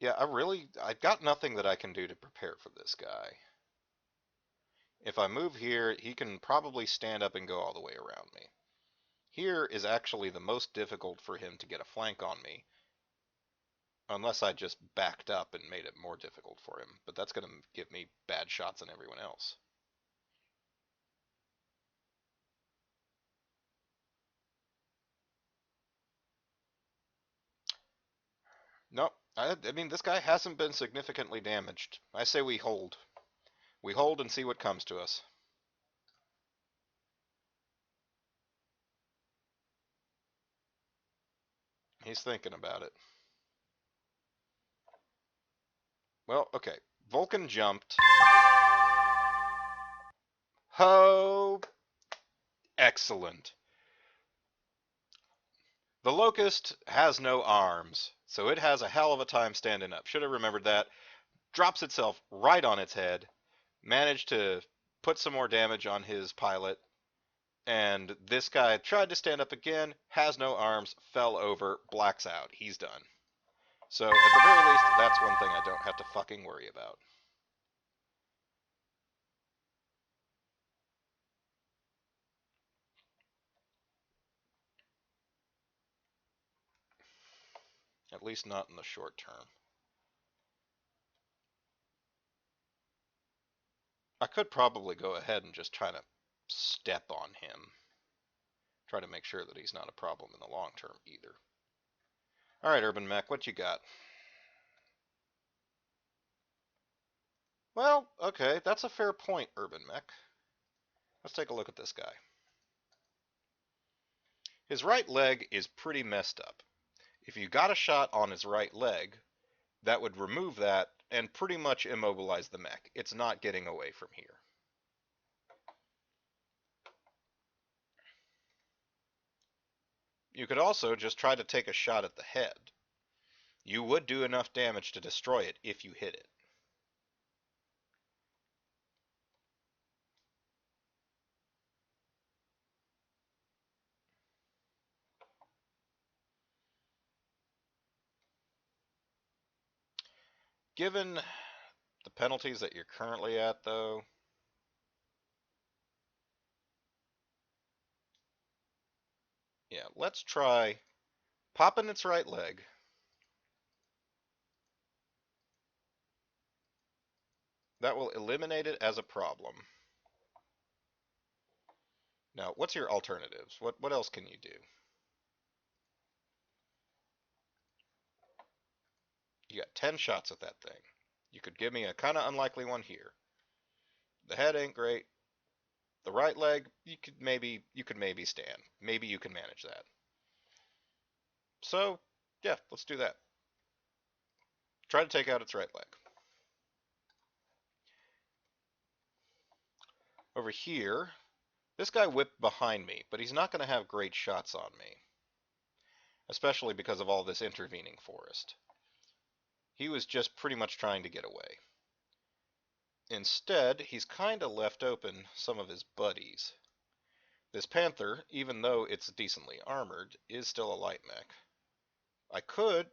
Yeah, I've got nothing that I can do to prepare for this guy. If I move here, he can probably stand up and go all the way around me. Here is actually the most difficult for him to get a flank on me, unless I just backed up and made it more difficult for him, but that's going to give me bad shots on everyone else. No, I mean, this guy hasn't been significantly damaged. I say we hold. We hold and see what comes to us. He's thinking about it. Well, okay. Vulcan jumped. Ho! Excellent. The Locust has no arms, so it has a hell of a time standing up. Should have remembered that. Drops itself right on its head. Managed to put some more damage on his pilot. And this guy tried to stand up again, has no arms, fell over, blacks out. He's done. So, at the very least, that's one thing I don't have to fucking worry about. At least not in the short term. I could probably go ahead and just try to step on him. Try to make sure that he's not a problem in the long term either. Alright, Urban Mech, what you got? Well, okay, that's a fair point, Urban Mech. Let's take a look at this guy. His right leg is pretty messed up. If you got a shot on his right leg, that would remove that and pretty much immobilize the mech. It's not getting away from here. You could also just try to take a shot at the head. You would do enough damage to destroy it if you hit it. Given the penalties that you're currently at, though, yeah, let's try popping its right leg. That will eliminate it as a problem. Now, what's your alternatives? What else can you do? You got 10 shots at that thing. You could give me a kind of unlikely one here. The head ain't great. The right leg, you could maybe stand. Maybe you can manage that. So, yeah, let's do that. Try to take out its right leg. Over here, this guy whipped behind me, but he's not going to have great shots on me. Especially because of all this intervening forest. He was just pretty much trying to get away. Instead, he's kind of left open some of his buddies. This panther, even though it's decently armored, is still a light mech. I could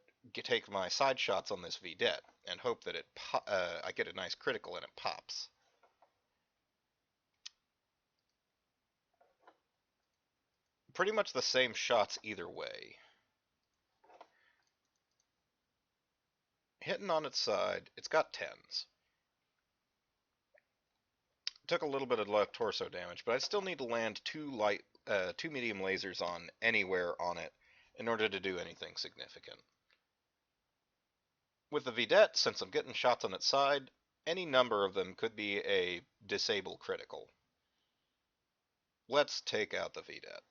take my side shots on this Vedette and hope that I get a nice critical and it pops. Pretty much the same shots either way. Hitting on its side, it's got 10s. Took a little bit of left torso damage, but I still need to land two medium lasers on anywhere on it in order to do anything significant. With the Vedette, since I'm getting shots on its side, any number of them could be a disable critical. Let's take out the Vedette.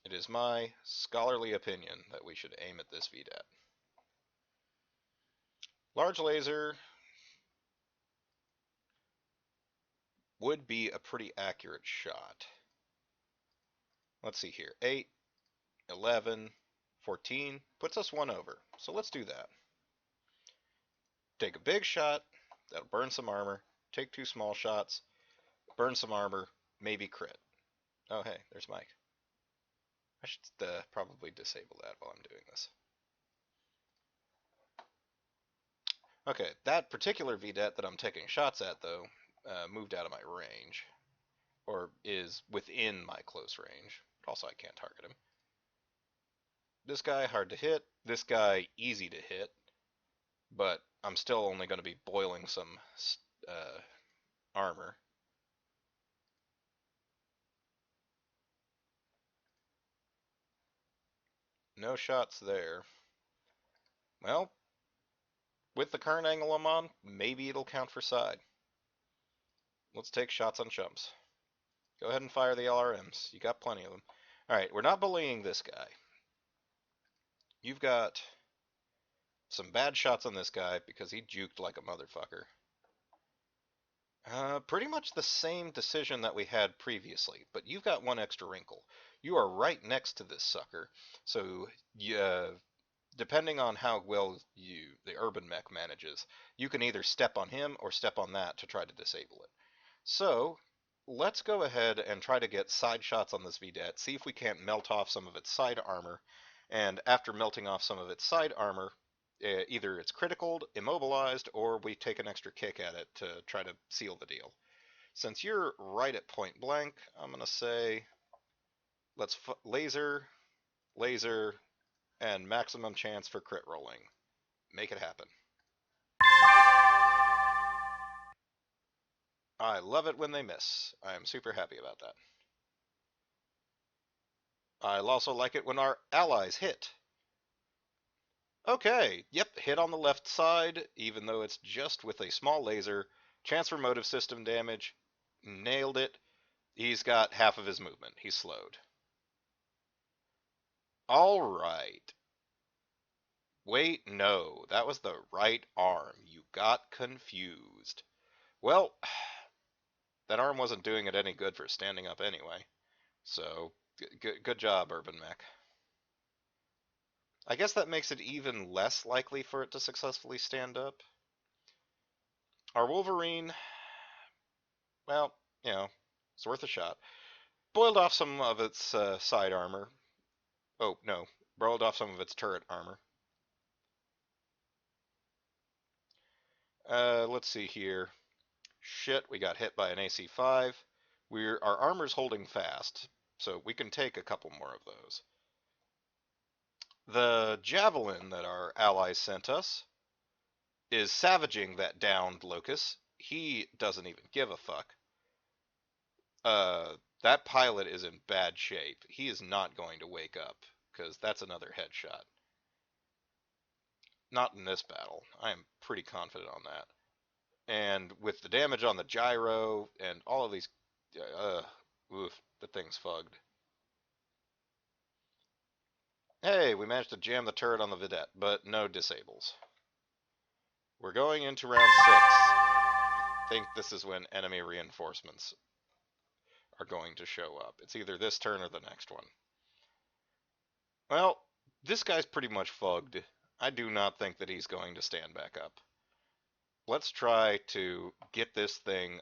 It is my scholarly opinion that we should aim at this Vedette. Large laser would be a pretty accurate shot. Let's see here. 8, 11, 14 puts us one over. So let's do that. Take a big shot. That'll burn some armor. Take 2 small shots. Burn some armor. Maybe crit. Oh, hey, there's Mike. I should probably disable that while I'm doing this. Okay, that particular Vedette that I'm taking shots at, though, moved out of my range. Or is within my close range. Also, I can't target him. This guy, hard to hit. This guy, easy to hit. But I'm still only going to be boiling some armor. No shots there. Well, with the current angle I'm on, maybe it'll count for side. Let's take shots on chumps. Go ahead and fire the LRMs. You got plenty of them. Alright, we're not bullying this guy. You've got some bad shots on this guy because he juked like a motherfucker. Pretty much the same decision that we had previously, but you've got one extra wrinkle. You are right next to this sucker, so depending on how well the urban mech manages, you can either step on him or step on that to try to disable it. So let's go ahead and try to get side shots on this Vedette, see if we can't melt off some of its side armor, and after melting off some of its side armor, either it's criticaled, immobilized, or we take an extra kick at it to try to seal the deal. Since you're right at point blank, I'm going to say let's laser, and maximum chance for crit rolling. Make it happen. I love it when they miss. I am super happy about that. I'll also like it when our allies hit. Okay, yep, hit on the left side, even though it's just with a small laser. Chance for motive system damage. Nailed it. He's got half of his movement. He's slowed. Alright. Wait, no, that was the right arm. You got confused. Well, that arm wasn't doing it any good for standing up anyway. So, good job, Urban Mech. I guess that makes it even less likely for it to successfully stand up. Our Wolverine, well, you know, it's worth a shot. Boiled off some of its side armor. Oh, no, boiled off some of its turret armor. Let's see here. Shit, we got hit by an AC-5. Our armor's holding fast, so we can take a couple more of those. The javelin that our allies sent us is savaging that downed Locust. He doesn't even give a fuck. That pilot is in bad shape. He is not going to wake up, because that's another headshot. Not in this battle. I am pretty confident on that. And with the damage on the gyro and all of these, oof, the thing's fugged. Hey, we managed to jam the turret on the Vidette, but no disables. We're going into round 6. I think this is when enemy reinforcements are going to show up. It's either this turn or the next one. Well, this guy's pretty much fugged. I do not think that he's going to stand back up. Let's try to get this thing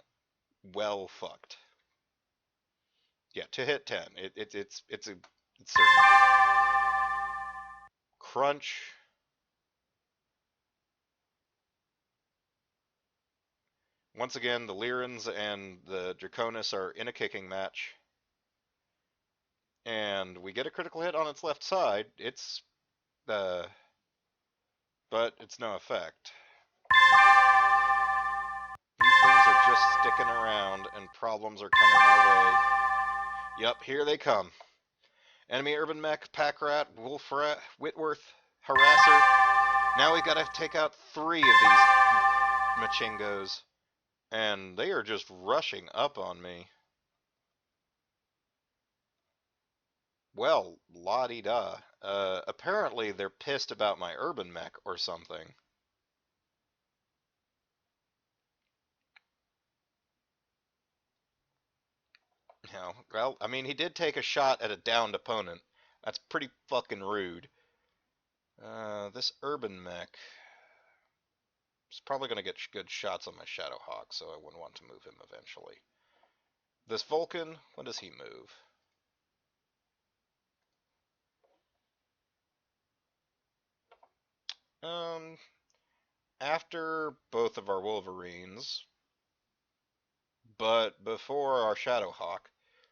well fucked. Yeah, to hit 10. It's certain. Crunch. Once again, the Lyrans and the Draconis are in a kicking match. And we get a critical hit on its left side. But it's no effect. These things are just sticking around, and problems are coming our way. Yep, here they come. Enemy Urban Mech, Pack Rat, Wolf Rat, Whitworth, Harasser. Now we've got to take out 3 of these Machingos. And they are just rushing up on me. Well, la-di-da. Apparently they're pissed about my Urban Mech or something. You know, well, I mean, he did take a shot at a downed opponent. That's pretty fucking rude. This Urban Mech is probably going to get good shots on my Shadowhawk, so I wouldn't want to move him eventually. This Vulcan, when does he move? After both of our Wolverines, but before our Shadowhawk.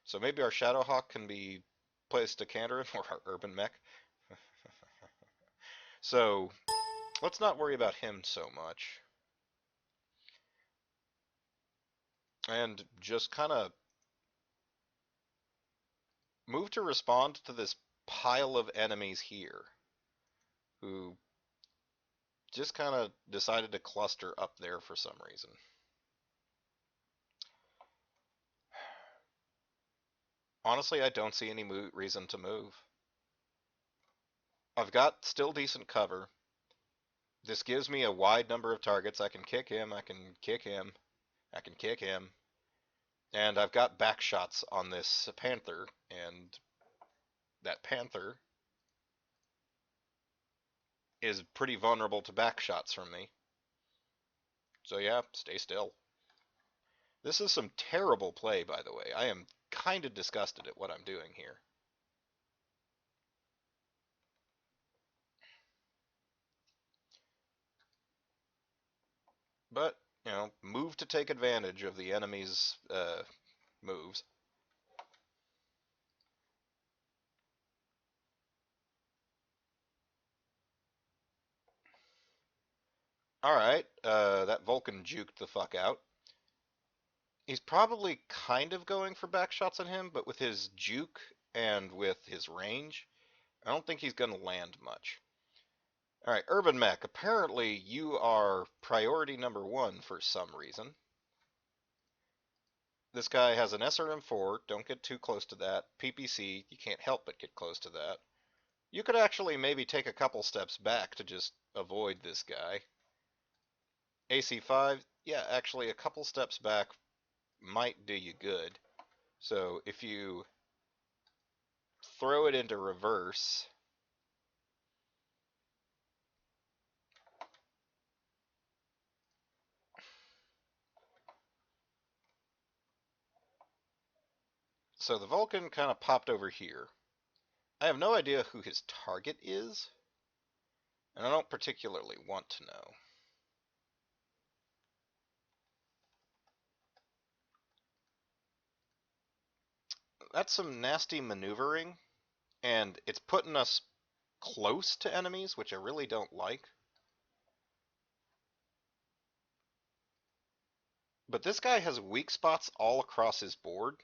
So maybe our Shadowhawk can be placed to counter him, or our Urban Mech. So let's not worry about him so much. And just kind of move to respond to this pile of enemies here, who just kind of decided to cluster up there for some reason. Honestly, I don't see any reason to move. I've got still decent cover. This gives me a wide number of targets. I can kick him, I can kick him, I can kick him. And I've got back shots on this Panther, and that Panther is pretty vulnerable to back shots from me. So yeah, stay still. This is some terrible play, by the way. I am kind of disgusted at what I'm doing here. But, you know, move to take advantage of the enemy's moves. Alright, that Vulcan juked the fuck out. He's probably kind of going for back shots on him, but with his juke and with his range, I don't think he's going to land much. Alright, Urban Mech, apparently you are priority number 1 for some reason. This guy has an SRM4, don't get too close to that. PPC, you can't help but get close to that. You could actually maybe take a couple steps back to just avoid this guy. AC5, yeah, actually a couple steps back might do you good. So if you throw it into reverse, so the Vulcan kind of popped over here. I have no idea who his target is, and I don't particularly want to know. That's some nasty maneuvering, and it's putting us close to enemies, which I really don't like. But this guy has weak spots all across his board.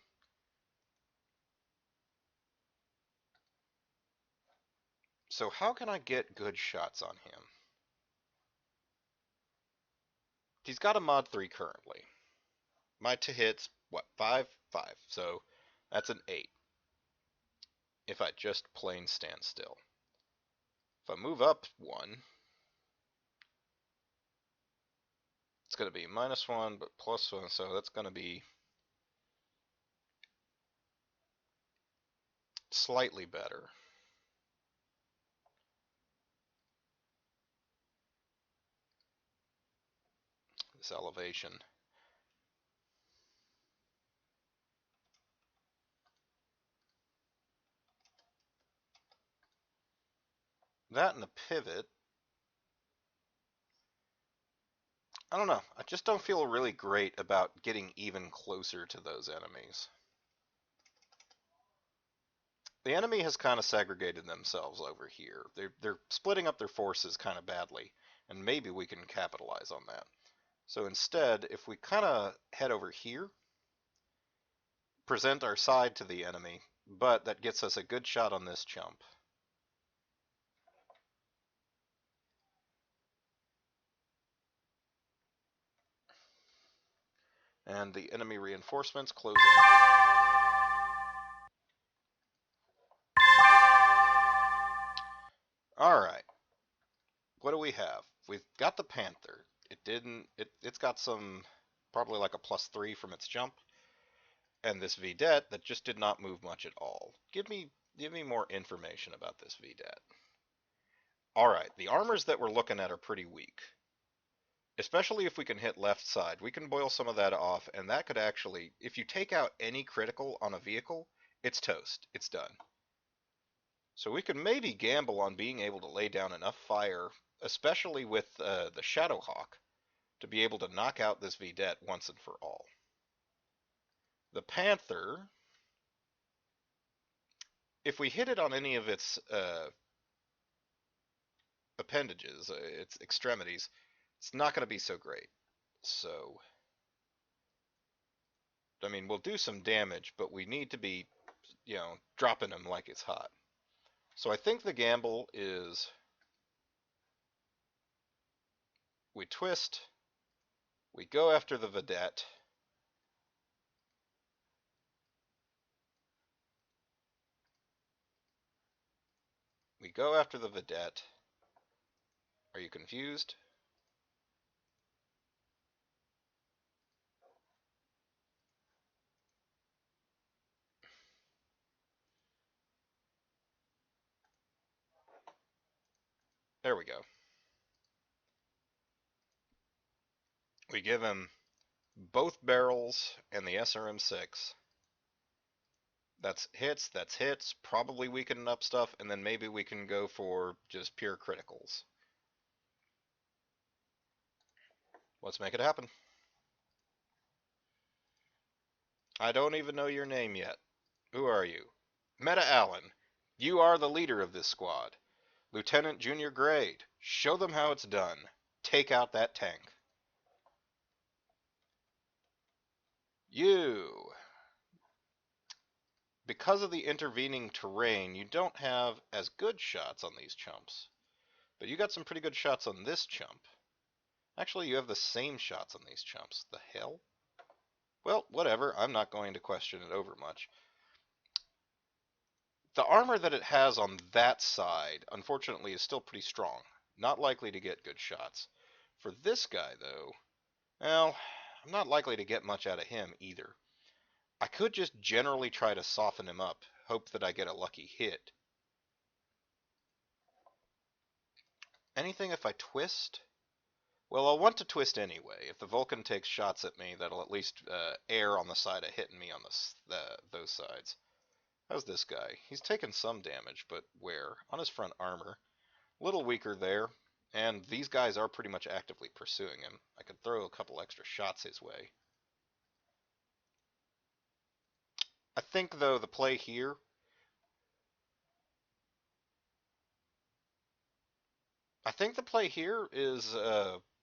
So how can I get good shots on him? He's got a mod 3 currently. My to hit's, what, 5? 5. So that's an 8. If I just plain stand still. If I move up 1, it's going to be -1, but +1, so that's going to be slightly better. This elevation. That and the pivot. I don't know. I just don't feel really great about getting even closer to those enemies. The enemy has kind of segregated themselves over here. They're splitting up their forces kind of badly, and maybe we can capitalize on that. So instead, if we kind of head over here, present our side to the enemy, but that gets us a good shot on this chump. And the enemy reinforcements close in. Alright. What do we have? We've got the Panther. It's got some, probably like a +3 from its jump. And this Vidette that just did not move much at all. Give me more information about this Vidette. Alright, the armors that we're looking at are pretty weak. Especially if we can hit left side. We can boil some of that off, and that could actually, if you take out any critical on a vehicle, it's toast. It's done. So we can maybe gamble on being able to lay down enough fire, especially with the Shadowhawk, to be able to knock out this Vidette once and for all. The Panther, if we hit it on any of its appendages, its extremities, it's not going to be so great. So, I mean, we'll do some damage, but we need to be, dropping them like it's hot. So I think the gamble is we twist, we go after the Vidette, we go after the Vidette. Are you confused? There we go. We give him both barrels and the SRM-6. That's hits, probably weaken up stuff, and then maybe we can go for just pure criticals. Let's make it happen. I don't even know your name yet. Who are you? Meta Allen. You are the leader of this squad. Lieutenant Junior Grade. Show them how it's done. Take out that tank. You. Because of the intervening terrain, you don't have as good shots on these chumps. But you got some pretty good shots on this chump. Actually, you have the same shots on these chumps. The hell? Well, whatever. I'm not going to question it over much. The armor that it has on that side, unfortunately, is still pretty strong. Not likely to get good shots. For this guy, though, well, I'm not likely to get much out of him either. I could just generally try to soften him up, hope that I get a lucky hit. Anything if I twist? Well, I'll want to twist anyway. If the Vulcan takes shots at me, that'll at least err on the side of hitting me on those sides. How's this guy? He's taken some damage, but where? On his front armor. A little weaker there, and these guys are pretty much actively pursuing him. I could throw a couple extra shots his way. I think, though, the play here... I think the play here is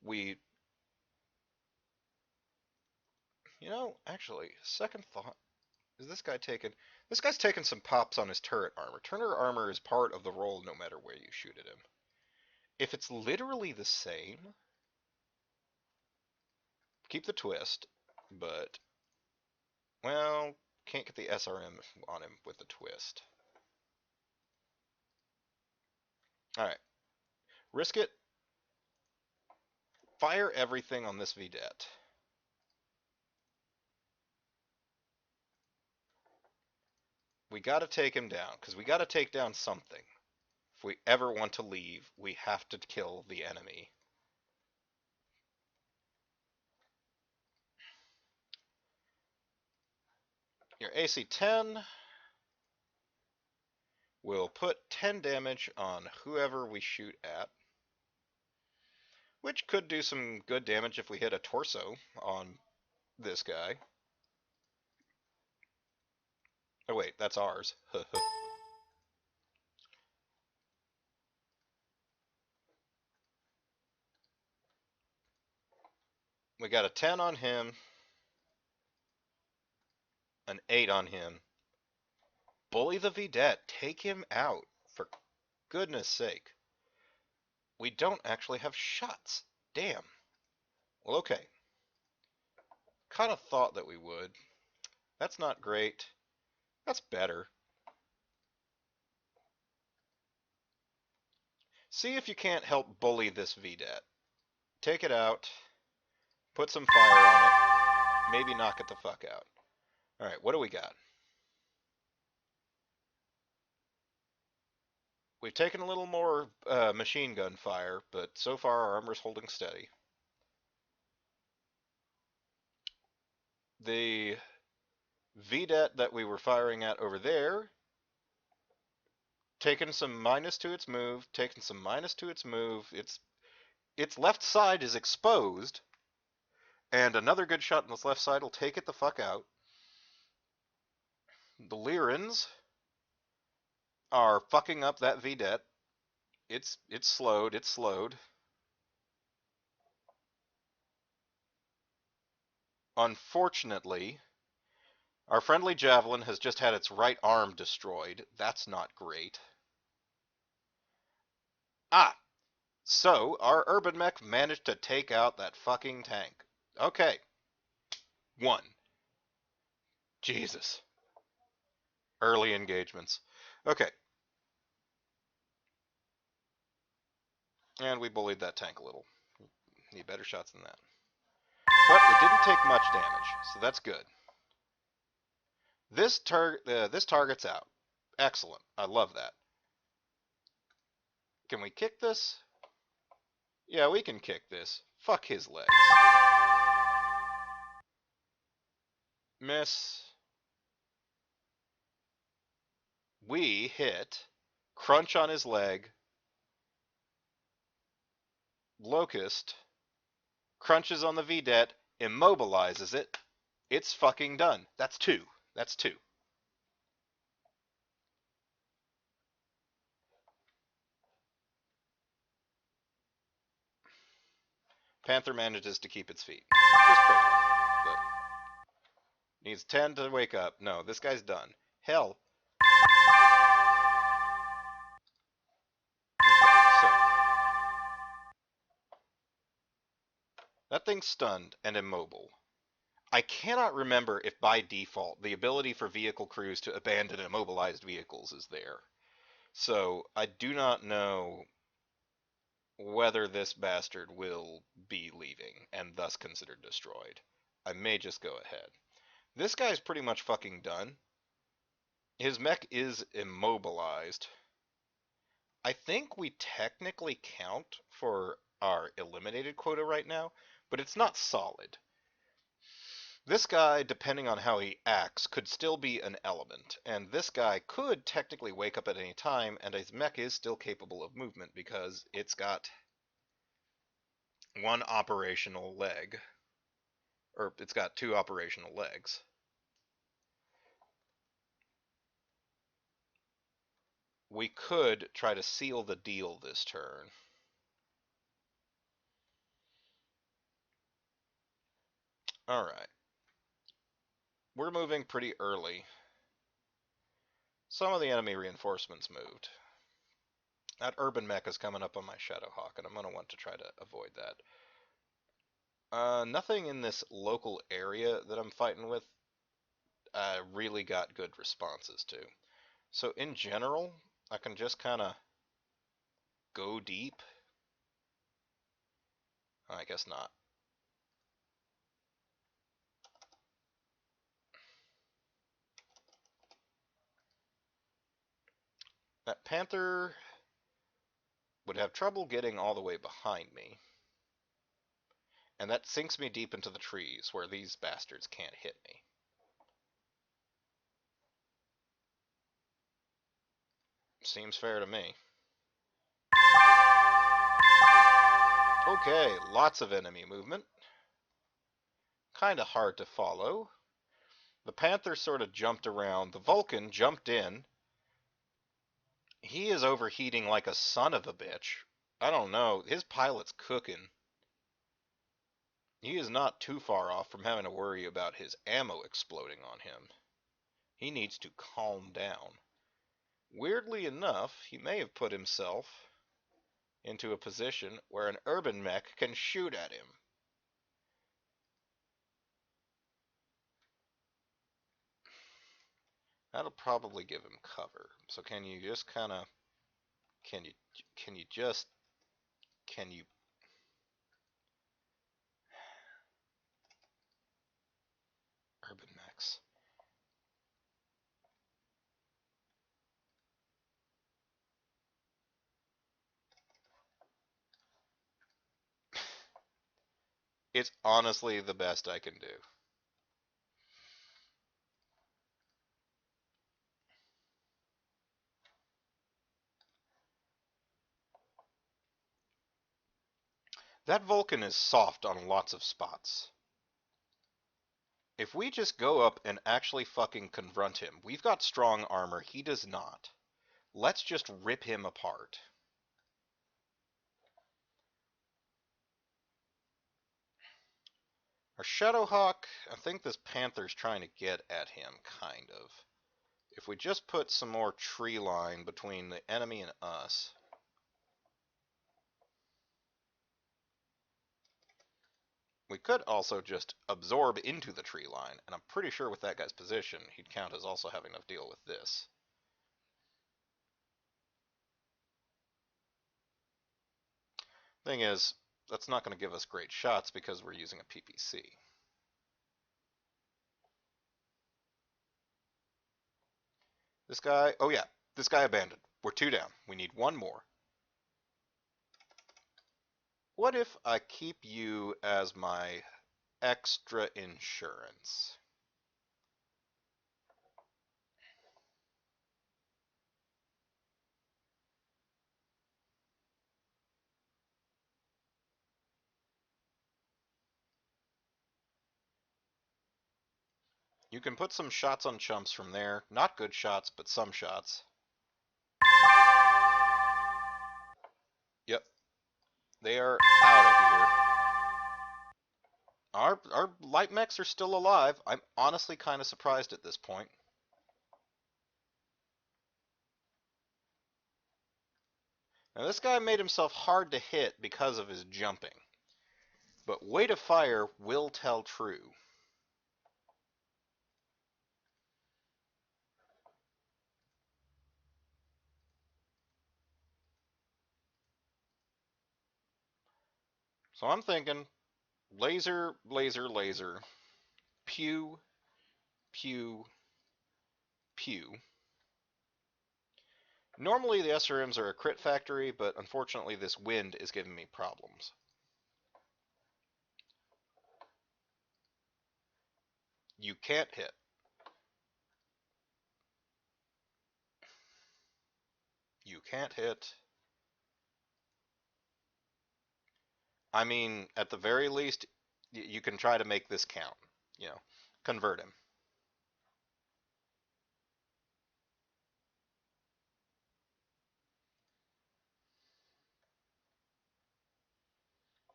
we... You know, actually, second thought, is this guy taking... This guy's taking some pops on his turret armor. Turret armor is part of the roll no matter where you shoot at him. If it's literally the same, keep the twist, but, well, can't get the SRM on him with the twist. Alright, risk it. Fire everything on this vedette. We gotta take him down, because we gotta take down something. If we ever want to leave, we have to kill the enemy. Your AC 10 will put 10 damage on whoever we shoot at, which could do some good damage if we hit a torso on this guy. Oh wait, that's ours. We got a 10 on him, an 8 on him. Bully the vedette, take him out, for goodness sake. We don't actually have shots. Damn. Well, okay. Kind of thought that we would. That's not great. That's better. See if you can't help bully this vedette. Take it out. Put some fire on it. Maybe knock it the fuck out. Alright, what do we got? We've taken a little more machine gun fire, but so far our armor's holding steady. The vedette that we were firing at over there, taking some minus to its move, taking some minus to its move. Its left side is exposed, and another good shot on its left side will take it the fuck out. The Lyrans are fucking up that vedette. It's slowed. Unfortunately, our friendly javelin has just had its right arm destroyed. That's not great. Ah! So, our urban mech managed to take out that fucking tank. Okay. 1. Jesus. Early engagements. Okay. And we bullied that tank a little. Need better shots than that. But we didn't take much damage, so that's good. This target's out. Excellent. I love that. Can we kick this? Yeah, we can kick this. Fuck his legs. Miss. We hit. Crunch on his leg. Locust. Crunches on the vedette. Immobilizes it. It's fucking done. That's 2. That's 2. Panther manages to keep its feet. Just barely. But needs 10 to wake up. No, this guy's done. Hell. Okay, so. That thing's stunned and immobile. I cannot remember if by default the ability for vehicle crews to abandon immobilized vehicles is there. So I do not know whether this bastard will be leaving and thus considered destroyed. I may just go ahead. This guy's pretty much fucking done. His mech is immobilized. I think we technically count for our eliminated quota right now, but it's not solid. This guy, depending on how he acts, could still be an element, and this guy could technically wake up at any time, and his mech is still capable of movement because it's got one operational leg, or it's got two operational legs. We could try to seal the deal this turn. Alright. We're moving pretty early. Some of the enemy reinforcements moved. That urban mech is coming up on my Shadowhawk, and I'm going to want to try to avoid that. Nothing in this local area that I'm fighting with really got good responses to. So in general, I can just kind of go deep. I guess not. That Panther would have trouble getting all the way behind me. And that sinks me deep into the trees where these bastards can't hit me. Seems fair to me. Okay, lots of enemy movement. Kinda hard to follow. The Panther sort of jumped around. The Vulcan jumped in. He is overheating like a son of a bitch. I don't know. His pilot's cooking. He is not too far off from having to worry about his ammo exploding on him. He needs to calm down. Weirdly enough, he may have put himself into a position where an urban mech can shoot at him. That'll probably give him cover. So can you just kind of, can you, can you just, can you, urban mechs. It's honestly the best I can do. That Vulcan is soft on lots of spots. If we just go up and actually fucking confront him, we've got strong armor, he does not. Let's just rip him apart. Our Shadowhawk, I think this Panther's trying to get at him, kind of. If we just put some more tree line between the enemy and us. We could also just absorb into the tree line, and I'm pretty sure with that guy's position, he'd count as also having to deal with this. Thing is, that's not going to give us great shots because we're using a PPC. This guy, oh yeah, this guy abandoned. We're two down. We need one more. What if I keep you as my extra insurance? You can put some shots on chumps from there. Not good shots, but some shots. Yep. They are out of here. Our light mechs are still alive. I'm honestly kind of surprised at this point. Now this guy made himself hard to hit because of his jumping. But weight of fire will tell true. So I'm thinking laser, laser, laser, pew, pew, pew. Normally the SRMs are a crit factory, but unfortunately this wind is giving me problems. You can't hit. You can't hit. I mean, at the very least, you can try to make this count. You know, convert him.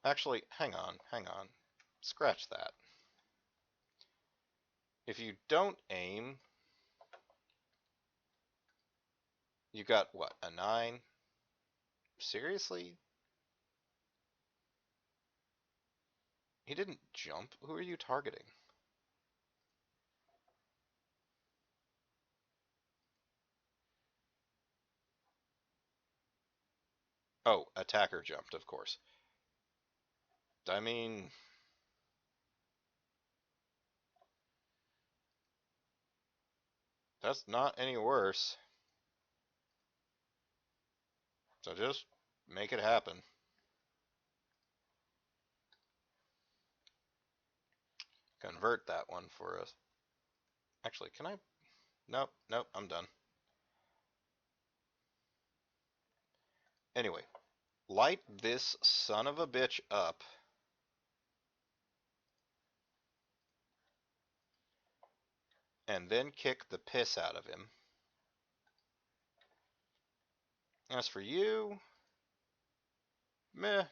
Actually, hang on, hang on. Scratch that. If you don't aim, you got what, a 9? Seriously? He didn't jump? Who are you targeting? Oh, attacker jumped, of course. I mean, that's not any worse. So just make it happen. Convert that one for us. Actually, can I? Nope, nope, I'm done. Anyway, light this son of a bitch up. And then kick the piss out of him. As for you, meh.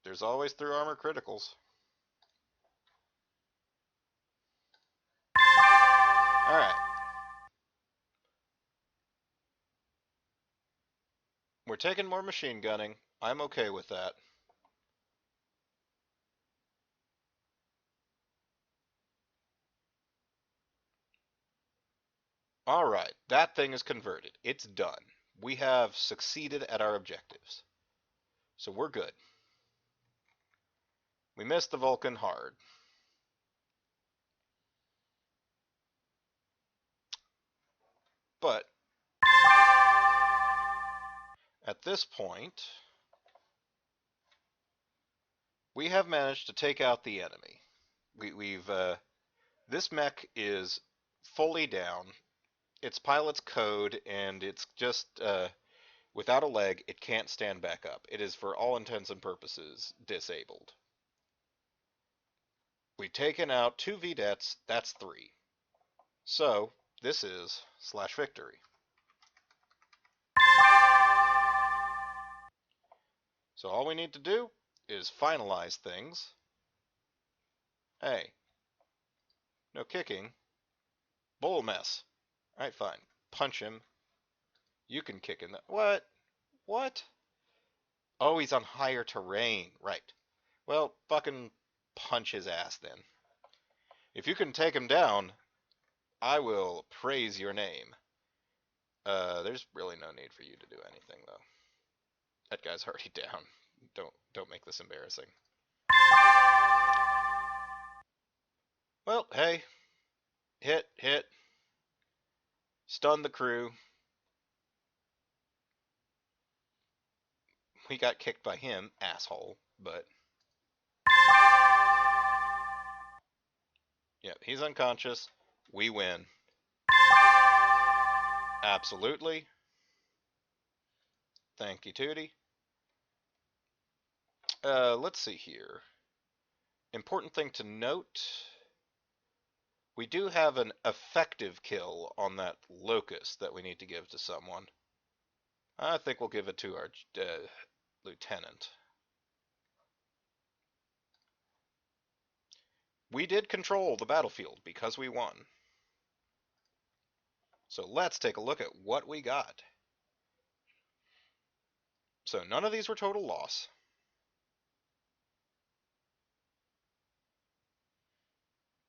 There's always through armor criticals. Alright. We're taking more machine gunning. I'm okay with that. Alright, that thing is converted. It's done. We have succeeded at our objectives. So we're good. We missed the Vulcan hard. But at this point, we have managed to take out the enemy. This mech is fully down. Its pilot's code, and it's just without a leg, it can't stand back up. It is, for all intents and purposes, disabled. We've taken out 2 vedettes, that's 3. So, this is /victory. So all we need to do is finalize things. Hey, no kicking. Bull mess. Alright, fine. Punch him. You can kick in the... What? What? Oh, he's on higher terrain. Right. Well, fucking punch his ass then. If you can take him down, I will praise your name. There's really no need for you to do anything, though. That guy's already down. Don't make this embarrassing. Well, hey. Hit. Stun the crew. We got kicked by him, asshole, but... Yep, he's unconscious. We win. Absolutely. Thank you, Tootie. Let's see here. Important thing to note. We do have an effective kill on that locust that we need to give to someone. I think we'll give it to our lieutenant. We did control the battlefield because we won. So let's take a look at what we got. So none of these were total loss.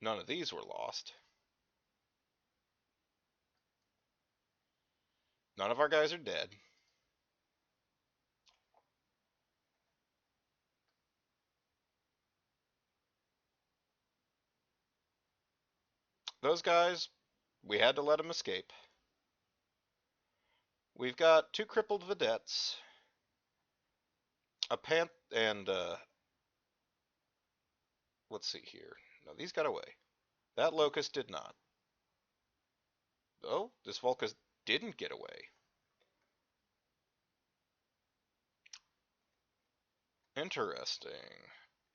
None of these were lost. None of our guys are dead. Those guys, we had to let them escape. We've got 2 crippled vedettes, a pant, and let's see here. No, these got away. That locust did not. Oh, this Vulcus didn't get away. Interesting.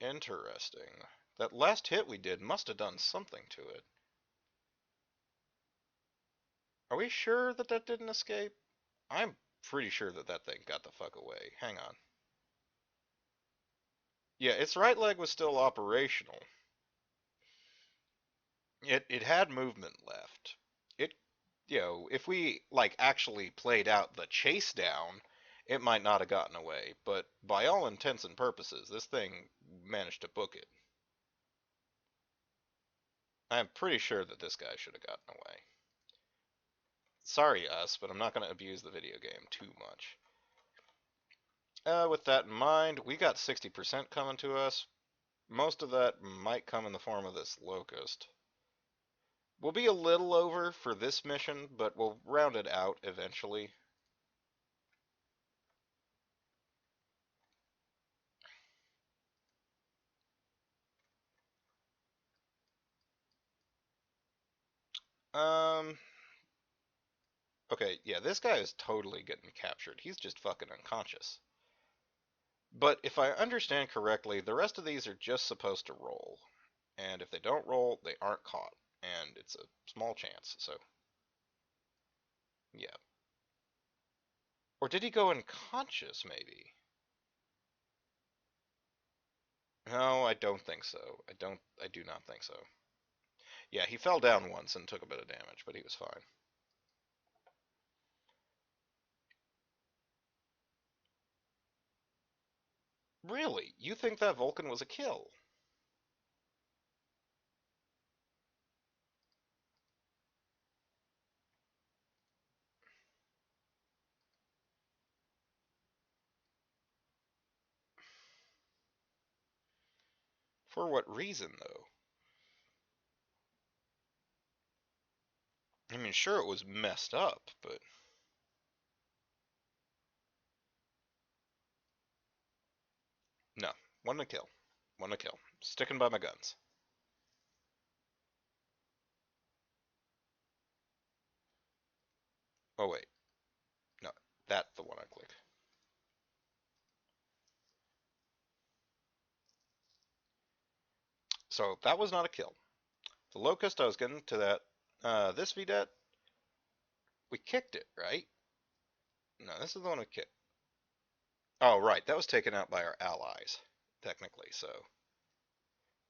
Interesting. That last hit we did must have done something to it. Are we sure that that didn't escape? I'm pretty sure that that thing got the fuck away. Hang on. Yeah, its right leg was still operational. It had movement left. It, if we like actually played out the chase down, it might not have gotten away. But by all intents and purposes, this thing managed to book it. I'm pretty sure that this guy should have gotten away. Sorry, us, but I'm not going to abuse the video game too much. With that in mind, we got 60% coming to us. Most of that might come in the form of this locust. We'll be a little over for this mission, but we'll round it out eventually. Um, okay, yeah, this guy is totally getting captured. He's just fucking unconscious. But if I understand correctly, the rest of these are just supposed to roll. And if they don't roll, they aren't caught. And it's a small chance, so yeah. Or did he go unconscious, maybe? No, I don't think so. I do not think so. Yeah, he fell down once and took a bit of damage, but he was fine. Really? You think that Vulcan was a kill? For what reason, though? I mean, sure, it was messed up, but... No. One to kill. One to kill. Sticking by my guns. Oh, wait. No. That's the one I clicked. So, that was not a kill. The Locust, I was getting to that. This VDET, we kicked it, right? No, this is the one we kicked. Oh, right. That was taken out by our allies, technically, so...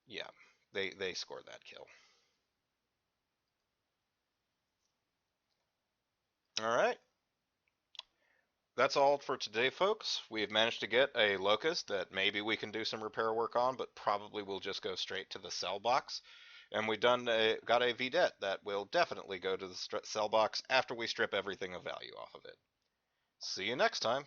Yeah, they scored that kill. Alright. That's all for today, folks. We've managed to get a Locust that maybe we can do some repair work on, but probably we'll just go straight to the cell box. And we got a VDET that will definitely go to the cell box after we strip everything of value off of it. See you next time.